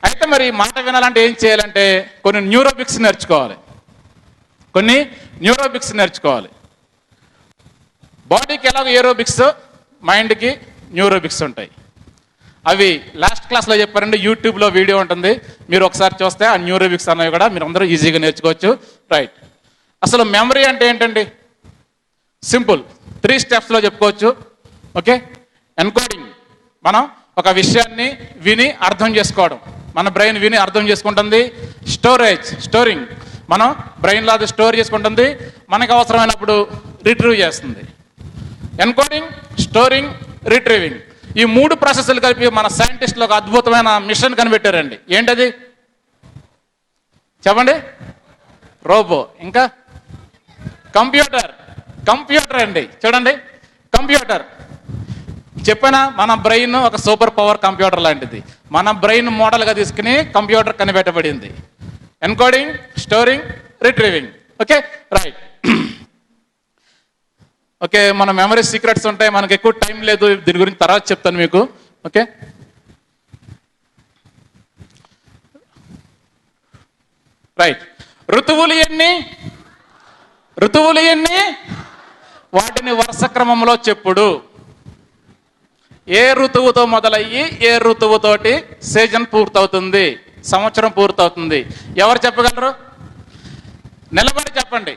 అయితే మరి మాట వినాలంటే ఏం చేయాలంటే కొన్ని న్యూరోబిక్స్ నేర్చుకోవాలి. బాడీకి ఎలాగో ఏరోబిక్స్, మైండ్కి న్యూరోబిక్స్ ఉంటాయి. అవి లాస్ట్ క్లాస్లో చెప్పారండి, యూట్యూబ్లో వీడియో ఉంటుంది, మీరు ఒకసారి చూస్తే ఆ న్యూరోబిక్స్ అనేవి కూడా మీరు అందరూ ఈజీగా నేర్చుకోవచ్చు. రైట్, అసలు మెమరీ అంటే ఏంటండి? సింపుల్, 3 స్టెప్స్లో చెప్పుకోవచ్చు. ఓకే, ఎన్కోడింగ్, మనం ఒక విషయాన్ని విని అర్థం చేసుకోవడం, మన బ్రెయిన్ విని అర్థం చేసుకుంటుంది. స్టోరింగ్, మనం బ్రెయిన్లో అది స్టోర్ చేసుకుంటుంది, మనకు అవసరమైనప్పుడు రిట్రీవ్ చేస్తుంది. ఎన్కోడింగ్, స్టోరింగ్, రిట్రీవింగ్, ఈ 3 ప్రాసెస్లు కలిపి మన సైంటిస్టులు ఒక అద్భుతమైన మిషన్ కనిపెట్టారండి. ఏంటది చెప్పండి? రోబో. ఇంకా కంప్యూటర్ అండి. చూడండి, కంప్యూటర్ చెప్పినా మన బ్రెయిన్ ఒక సూపర్ పవర్ కంప్యూటర్ లాంటిది. మన బ్రెయిన్ మోడల్గా తీసుకుని కంప్యూటర్ కనిపెట్టబడింది. Encoding, storing, retrieving. Okay, right. Okay, మన మెమరీ సీక్రెట్స్ ఉంటాయి, మనకు ఎక్కువ టైం లేదు, దీని గురించి తర్వాత చెప్తాను మీకు. Okay, right. ఋతువులు ఎన్ని? వాటిని వరుస క్రమంలో చెప్పుడు. ఏ ఋతువుతో మొదలయ్యి ఏ ఋతువుతోటి సీజన్ పూర్తవుతుంది, సంవత్సరం పూర్తవుతుంది? ఎవరు చెప్పగలరు? నిలబడి చెప్పండి.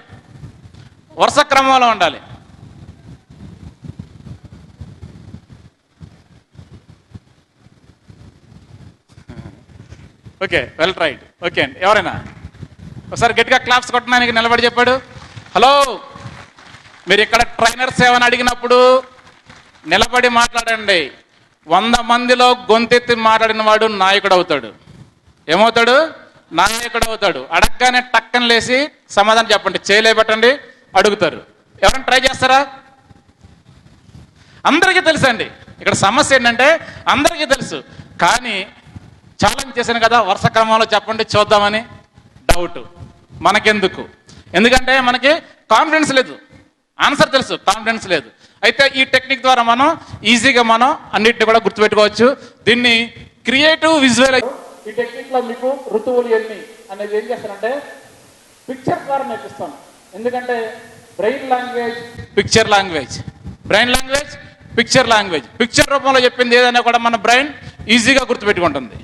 వరుస క్రమంలో ఉండాలి. Okay, well right. ఓకే అండి, ఎవరైనా ఒకసారి గట్టిగా క్లాప్స్ కొట్టడానికి నిలబడి చెప్పాడు. హలో, మీరు ఇక్కడ ట్రైనర్స్ ఏమని అడిగినప్పుడు నిలబడి మాట్లాడండి. 100 మందిలో గొంతెత్తి మాట్లాడిన వాడు నాయకుడు అవుతాడు. ఏమవుతాడు? నాయకుడు అవుతాడు. అడగగానే టక్కన లేసి సమాధానం చెప్పండి, చేయలేబెట్టండి, అడుగుతారు. ఎవరైనా ట్రై చేస్తారా? అందరికీ తెలుసండి. ఇక్కడ సమస్య ఏంటంటే అందరికీ తెలుసు, కానీ ఛాలెంజ్ చేశాను కదా, వరుస క్రమంలో చెప్పండి చూద్దామని. డౌట్ మనకెందుకు? ఎందుకంటే మనకి కాన్ఫిడెన్స్ లేదు. ఆన్సర్ తెలుసు, కాన్ఫిడెన్స్ లేదు. అయితే ఈ టెక్నిక్ ద్వారా మనం ఈజీగా అన్నిటిని కూడా గుర్తుపెట్టుకోవచ్చు. దీన్ని క్రియేటివ్ విజువల్. ఈ టెక్నిక్ లో మీకు ఋతువులు ఎన్ని అనేది ఏం చేస్తానంటే పిక్చర్ ద్వారా నేర్పిస్తాను. ఎందుకంటే బ్రెయిన్ లాంగ్వేజ్ పిక్చర్ రూపంలో చెప్పింది ఏదైనా కూడా మన బ్రెయిన్ ఈజీగా గుర్తుపెట్టుకుంటుంది.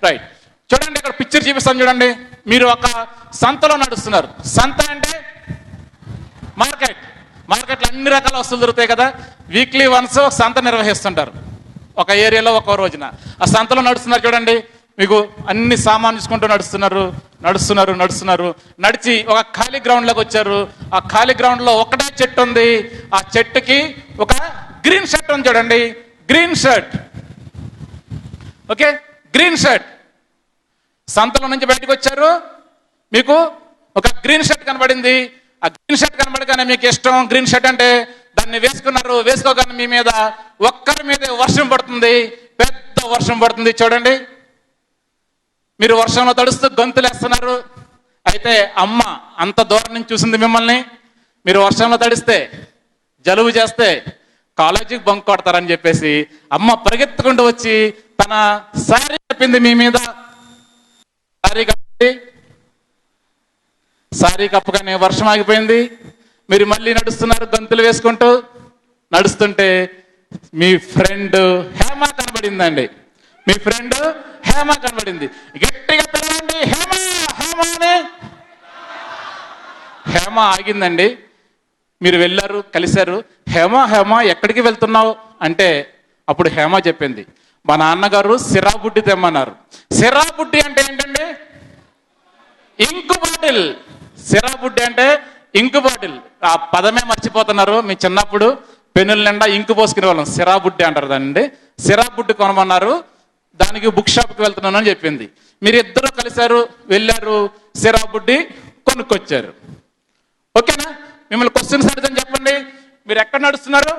రైట్. చూడండి, ఇక్కడ పిక్చర్ చూపిస్తాను చూడండి. మీరు ఒక సంతలో నడుస్తున్నారు. సంత అంటే మార్కెట్లో అన్ని రకాల వస్తువులు దొరుకుతాయి కదా. వీక్లీ వన్స్ సంత నిర్వహిస్తుంటారు ఒక ఏరియాలో, ఒక రోజున. ఆ సంతలో నడుస్తున్నారు చూడండి, మీకు అన్ని సామాన్ చూసుకుంటూ నడుస్తున్నారు. నడిచి ఒక ఖాళీ గ్రౌండ్లోకి వచ్చారు. ఆ ఖాళీ గ్రౌండ్లో ఒకటే చెట్టు ఉంది. ఆ చెట్టుకి ఒక గ్రీన్ షర్ట్ ఉంది చూడండి, green shirt. Okay, green shirt. సంతలో నుంచి బయటకు వచ్చారు, మీకు ఒక గ్రీన్ షర్ట్ కనబడింది. ఆ గ్రీన్ షర్ట్ కనబడగానే మీకు ఇష్టం, గ్రీన్ షర్ట్ అంటే దాన్ని వేసుకున్నారు. వేసుకోగానే మీ మీద ఒక్కరి మీద వర్షం పడుతుంది, పెద్ద వర్షం పడుతుంది. చూడండి, మీరు వర్షంలో తడుస్తూ గొంతులు వేస్తున్నారు. అయితే అమ్మ అంత దూరం నుంచి చూసింది మిమ్మల్ని. మీరు వర్షంలో తడిస్తే, జలుబు చేస్తే కాలేజీకి బంక్ కొడతారని చెప్పేసి అమ్మ పరిగెత్తుకుంటూ వచ్చి తన శారీ కప్పింది మీ మీద. శారీ కప్పగానే వర్షం ఆగిపోయింది. మీరు మళ్ళీ నడుస్తున్నారు గంతులు వేసుకుంటూ. నడుస్తుంటే మీ ఫ్రెండ్ హేమ కనబడిందండి. మీ ఫ్రెండ్ హేమ కనబడింది. గట్టిగా పిలవండి, హేమ హేమ అని. హేమ ఆగిందండి. మీరు వెళ్ళారు, కలిశారు. హేమ హేమ ఎక్కడికి వెళ్తున్నావు అంటే అప్పుడు హేమ చెప్పింది, మా నాన్నగారు సిరాబుడ్డి తెమ్మన్నారు. సిరాబుడ్డి అంటే ఏంటండి? Ink bottle. సిరాబుడ్డి అంటే ఇంకు బాటిల్. ఆ పదమే మర్చిపోతున్నారు. మీ చిన్నప్పుడు పెన్నుల నిండా ఇంకు పోసుకునే వాళ్ళం, సిరాబుడ్డి అంటారు దాన్ని. సిరాబుడ్డి కొనమన్నారు, దానికి బుక్ షాప్కి వెళ్తున్నాను అని చెప్పింది. మీరు ఇద్దరు కలిశారు, వెళ్ళారు, సిరాబుడ్డి కొనుక్కొచ్చారు. ఓకేనా? మిమ్మల్ని క్వశ్చన్స్ అడుగుతాను, చెప్పండి. మీరు ఎక్కడ నడుస్తున్నారు?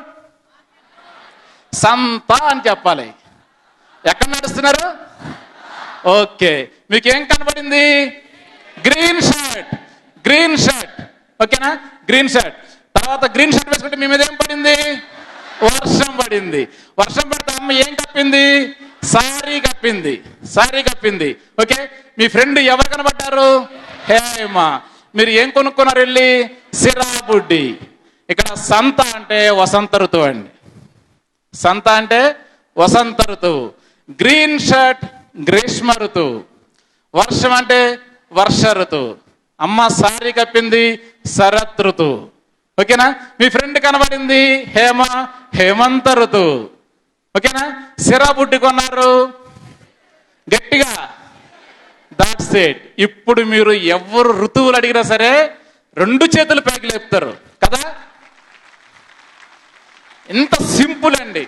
సంత అని చెప్పాలి. ఎక్కడ నడుస్తున్నారు? ఓకే, మీకేం కనబడింది? Green shirt. గ్రీన్ షర్ట్, ఓకేనా? Green shirt. తర్వాత గ్రీన్ షర్ట్ వేసుకుంటే మీ మీద ఏం పడింది? వర్షం పడింది. వర్షం పడితే అమ్మ ఏం కప్పింది? సారీ కప్పింది. సారీ కప్పింది. ఓకే, మీ ఫ్రెండ్ ఎవరు కనబడ్డారు? హేమ. మీరు ఏం కొనుక్కున్నారు వెళ్ళి? సిరాబుడ్డి. ఇక్కడ సంత అంటే వసంత ఋతువు అండి. సంత అంటే వసంత ఋతువు. గ్రీన్ షర్ట్ గ్రీష్మ ఋతువు. వర్షం అంటే వర్ష ఋతువు. అమ్మ సారీ కప్పింది శరత్ ఋతువు. ఓకేనా? మీ ఫ్రెండ్ కనబడింది హేమ, హేమంత ఋతువు. ఓకేనా? సిరాబుడ్డి కొన్నారు గట్టిగా. That's it. ఇప్పుడు మీరు ఎవరు ఋతువులు అడిగినా సరే 2 చేతులు పైకి లేపుతారు కదా. ఎంత సింపుల్ అండి.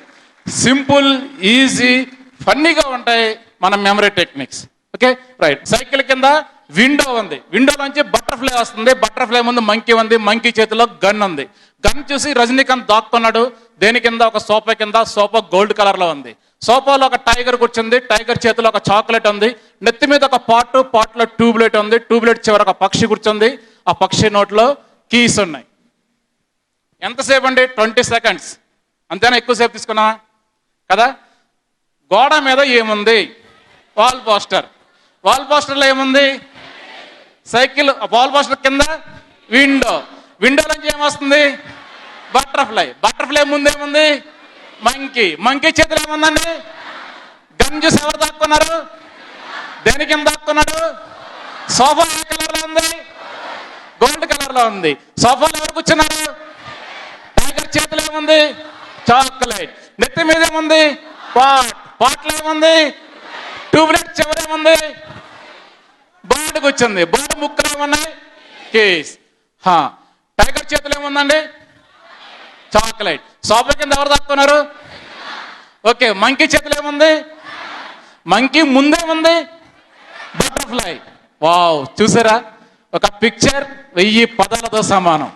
సింపుల్, ఈజీ, ఫన్నీగా ఉంటాయి మన memory techniques. Okay, right. Cycle కింద విండో ఉంది. విండోలోంచి బటర్ఫ్లై వస్తుంది. బటర్ఫ్లై ముందు మంకీ ఉంది. మంకీ చేతిలో గన్ ఉంది. గన్ చూసి రజనీకాంత్ దాక్కున్నాడు. దేని కింద? ఒక సోఫా కింద. సోఫా గోల్డ్ కలర్ లో ఉంది. సోఫాలో ఒక టైగర్ కూర్చుంది. టైగర్ చేతిలో ఒక చాక్లెట్ ఉంది. నెత్తి మీద ఒక పాట్లో ట్యూబ్లైట్ ఉంది. ట్యూబ్లైట్ చివర ఒక పక్షి కూర్చుంది. ఆ పక్షి నోట్లో కీస్ ఉన్నాయి. ఎంతసేపు అండి? 20 seconds. అంతేనా? ఎక్కువసేపు తీసుకున్నా కదా. గోడ మీద ఏముంది? Wall poster. వాల్ పోస్టర్లో ఏముంది? సైకిల్. వాల్ పోస్టర్ కింద విండో. విండోలోంచి ఏమొస్తుంది? బటర్ఫ్లై. బటర్ఫ్లై ముందేముంది? మంకీ. మంకీ చేతులు ఏముందండి? గన్ చూసి ఎవరు దాక్కున్నారు? దేని కింద దాక్కున్నాడు? సోఫా ఏ కలర్ లో ఉంది? గోల్డ్ కలర్ లో ఉంది. సోఫాలో ఎవరు కూర్చున్నారు? టైగర్ చేతులు ఏముంది? చాక్లెట్. నెత్తి మీద ఏముంది? పాట్లో ఏముంది? ట్యూబ్లైట్ చివరేముంది? బర్డ్ కూర్చుంది. బర్డ్ ముక్కలు ఏమున్నాయి? కేస్. టైగర్ చేతులు ఏముందండి? చాక్లెట్. సోఫా కింద ఎవరు దాక్కున్నారు? ఓకే, మంకీ చేతులు ఏముంది? మంకీ ముందేముంది? బటర్ఫ్లై. వావ్, చూసారా? ఒక పిక్చర్ 1000 పదాలతో సమానం.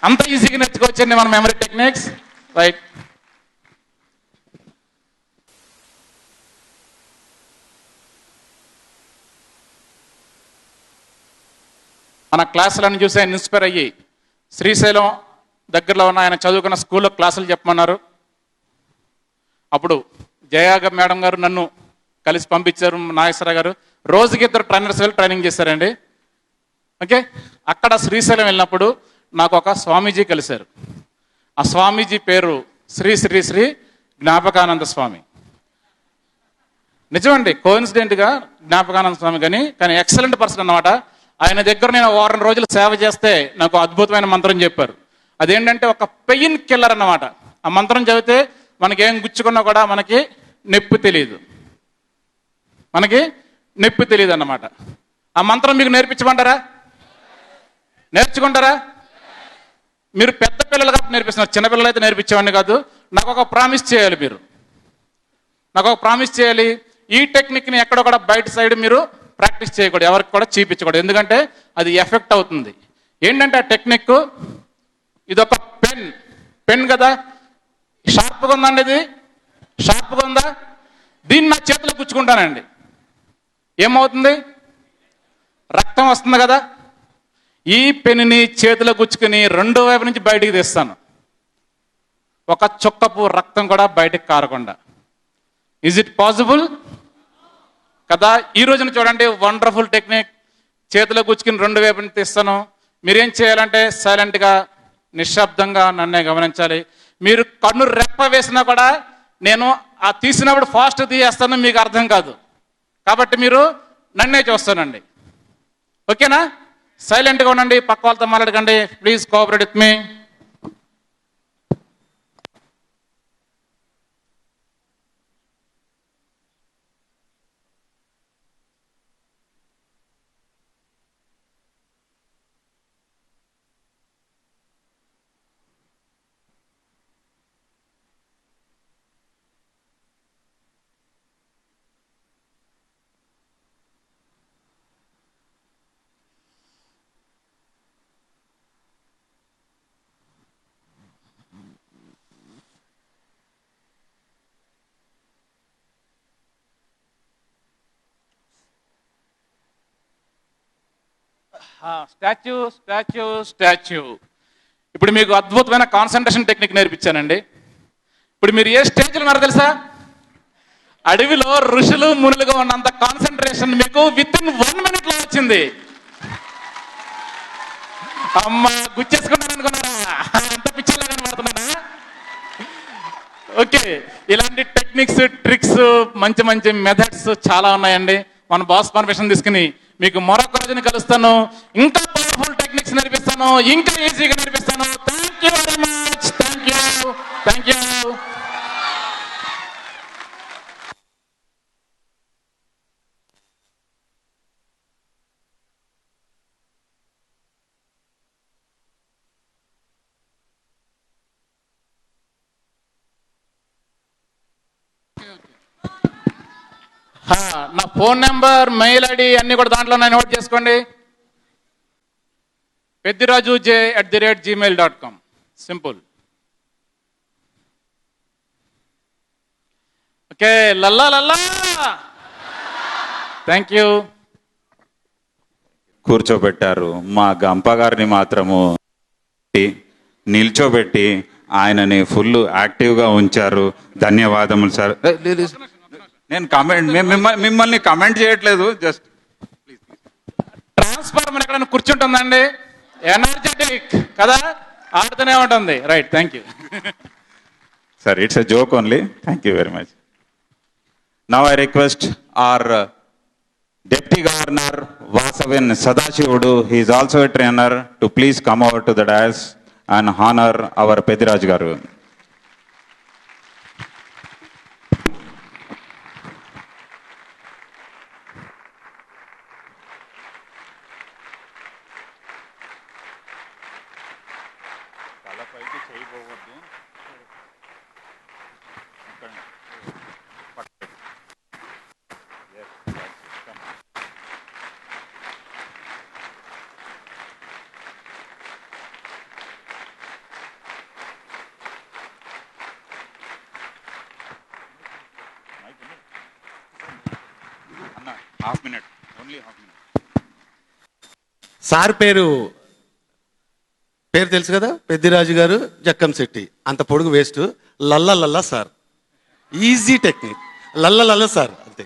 అంత ఈజీగా నేర్చుకోవచ్చండి మన మెమరీ టెక్నిక్స్. రైట్. మన క్లాసులను చూసి ఆయన ఇన్స్పైర్ అయ్యి శ్రీశైలం దగ్గరలో ఉన్న ఆయన చదువుకున్న స్కూల్లో క్లాసులు చెప్పమన్నారు. అప్పుడు జయాగ మేడం గారు నన్ను కలిసి పంపించారు. నాగేశ్వర గారు రోజుకి 2 ట్రైనర్స్ వెళ్ళి ట్రైనింగ్ చేశారండి. ఓకే, అక్కడ శ్రీశైలం వెళ్ళినప్పుడు నాకు ఒక స్వామీజీ కలిశారు. ఆ స్వామీజీ పేరు శ్రీ శ్రీ శ్రీ జ్ఞాపకానంద స్వామి. నిజమండి, కోఇన్సిడెంట్గా జ్ఞాపకానంద స్వామి కానీ ఎక్సలెంట్ పర్సన్ అన్నమాట. ఆయన దగ్గర నేను 1 వారం రోజులు సేవ చేస్తే నాకు అద్భుతమైన మంత్రం చెప్పారు. అదేంటంటే ఒక పెయిన్ కిల్లర్ అన్నమాట. ఆ మంత్రం చదివితే మనకి ఏం గుచ్చుకున్నా కూడా మనకి నొప్పి తెలియదు. మనకి నొప్పి తెలియదు అన్నమాట. ఆ మంత్రం మీకు నేర్పించమంటారా? నేర్చుకుంటారా? మీరు పెద్ద పిల్లలు కాబట్టి నేర్పిస్తున్నారు. చిన్నపిల్లలు అయితే నేర్పించేవాడిని కాదు. నాకు ఒక ప్రామిస్ చేయాలి. మీరు నాకు ఒక ప్రామిస్ చేయాలి. ఈ టెక్నిక్ని ఎక్కడొక్కడ బయట సైడ్ మీరు ప్రాక్టీస్ చేయకూడదు, ఎవరికి కూడా చూపించకూడదు, ఎందుకంటే అది ఎఫెక్ట్ అవుతుంది. ఏంటంటే ఆ టెక్నిక్, ఇదొక పెన్ కదా, షార్ప్గా ఉందండి, ఇది షార్ప్గా ఉందా, దీన్ని నా చేతిలో గుచ్చుకుంటానండి, ఏమవుతుంది, రక్తం వస్తుంది కదా. ఈ పెన్నుని చేతిలో గుచ్చుకుని రెండో వైపు నుంచి బయటికి తీస్తాను, ఒక చుక్కపు రక్తం కూడా బయటకు కారకుండా. ఈజ్ ఇట్ పాసిబుల్ కదా? ఈ రోజున చూడండి, వండర్ఫుల్ టెక్నిక్. చేతిలో గుచ్చుకుని రెండు వైపు నుంచి తీస్తాను. మీరేం చేయాలంటే సైలెంట్గా నిశ్శబ్దంగా నన్నే గమనించాలి. మీరు కన్ను రెప్ప వేసినా కూడా నేను ఆ తీసినప్పుడు ఫాస్ట్ తీయేస్తాను, మీకు అర్థం కాదు, కాబట్టి మీరు నన్నే చూస్తానండి. ఓకేనా? సైలెంట్గా ఉండండి, పక్క వాళ్ళతో మాట్లాడకండి. Please cooperate with me. Statue statue statue. ఇప్పుడు మీకు అద్భుతమైన కాన్సన్ట్రేషన్ టెక్నిక్ నేర్పించానండి. ఇప్పుడు మీరు ఏ స్టేజ్లో ఉన్నారో తెలుసా? అడవిలో ఋషులు మునులుగా ఉన్నంత కాన్సన్ట్రేషన్ మీకు విత్ ఇన్ 1 minute లో వచ్చింది. అమ్మా, గుచ్చేసుకున్నాను అనుకున్నారా? అంత పిచ్చర్లో కనబడుతున్నానా? ఓకే, ఇలాంటి టెక్నిక్స్, ట్రిక్స్, మంచి మంచి మెథడ్స్ చాలా ఉన్నాయండి. మన బాస్ పర్మిషన్ తీసుకుని మీకు మరొక రోజుని కలుస్తాను, ఇంకా పవర్ఫుల్ టెక్నిక్స్ నేర్పిస్తాను, ఇంకా ఈజీగా నేర్పిస్తాను. Thank you very much. Thank you, thank you. నా ఫోన్ నెంబర్, మెయిల్ ఐడి అన్ని కూడా దాంట్లో నోట్ చేసుకోండి. pediraju@gmail.com. సింపుల్. ఓకే, లల్లా లల్లా. Thank you. కూర్చోబెట్టారు. మా గంప గారిని మాత్రము నిల్చోబెట్టి ఆయనని ఫుల్ యాక్టివ్గా ఉంచారు. ధన్యవాదములు సార్. నేను మిమ్మల్ని కమెంట్ చేయట్లేదు, జస్ట్ ట్రాన్స్ఫార్మర్ ఎక్కడైనా కూర్చుంటుందండి, ఎనర్జెటిక్ కదా, ఆడుతూనే ఉంటుంది. Right, thank you sir. It's a joke only. Thank you very much. Now I request our Deputy Governor Vasavan Sadashivudu, he is also a trainer, to please come over to the dais and honor our Pediraj garu. Half minute, only half minute. Sir పేరు తెలుసు కదా, పెద్దిరాజు గారు జక్కంశెట్టి. అంత పొడుగు waste. లల్ల లల్ల sir, easy technique. లల్ల లల్ల sir, అంతే.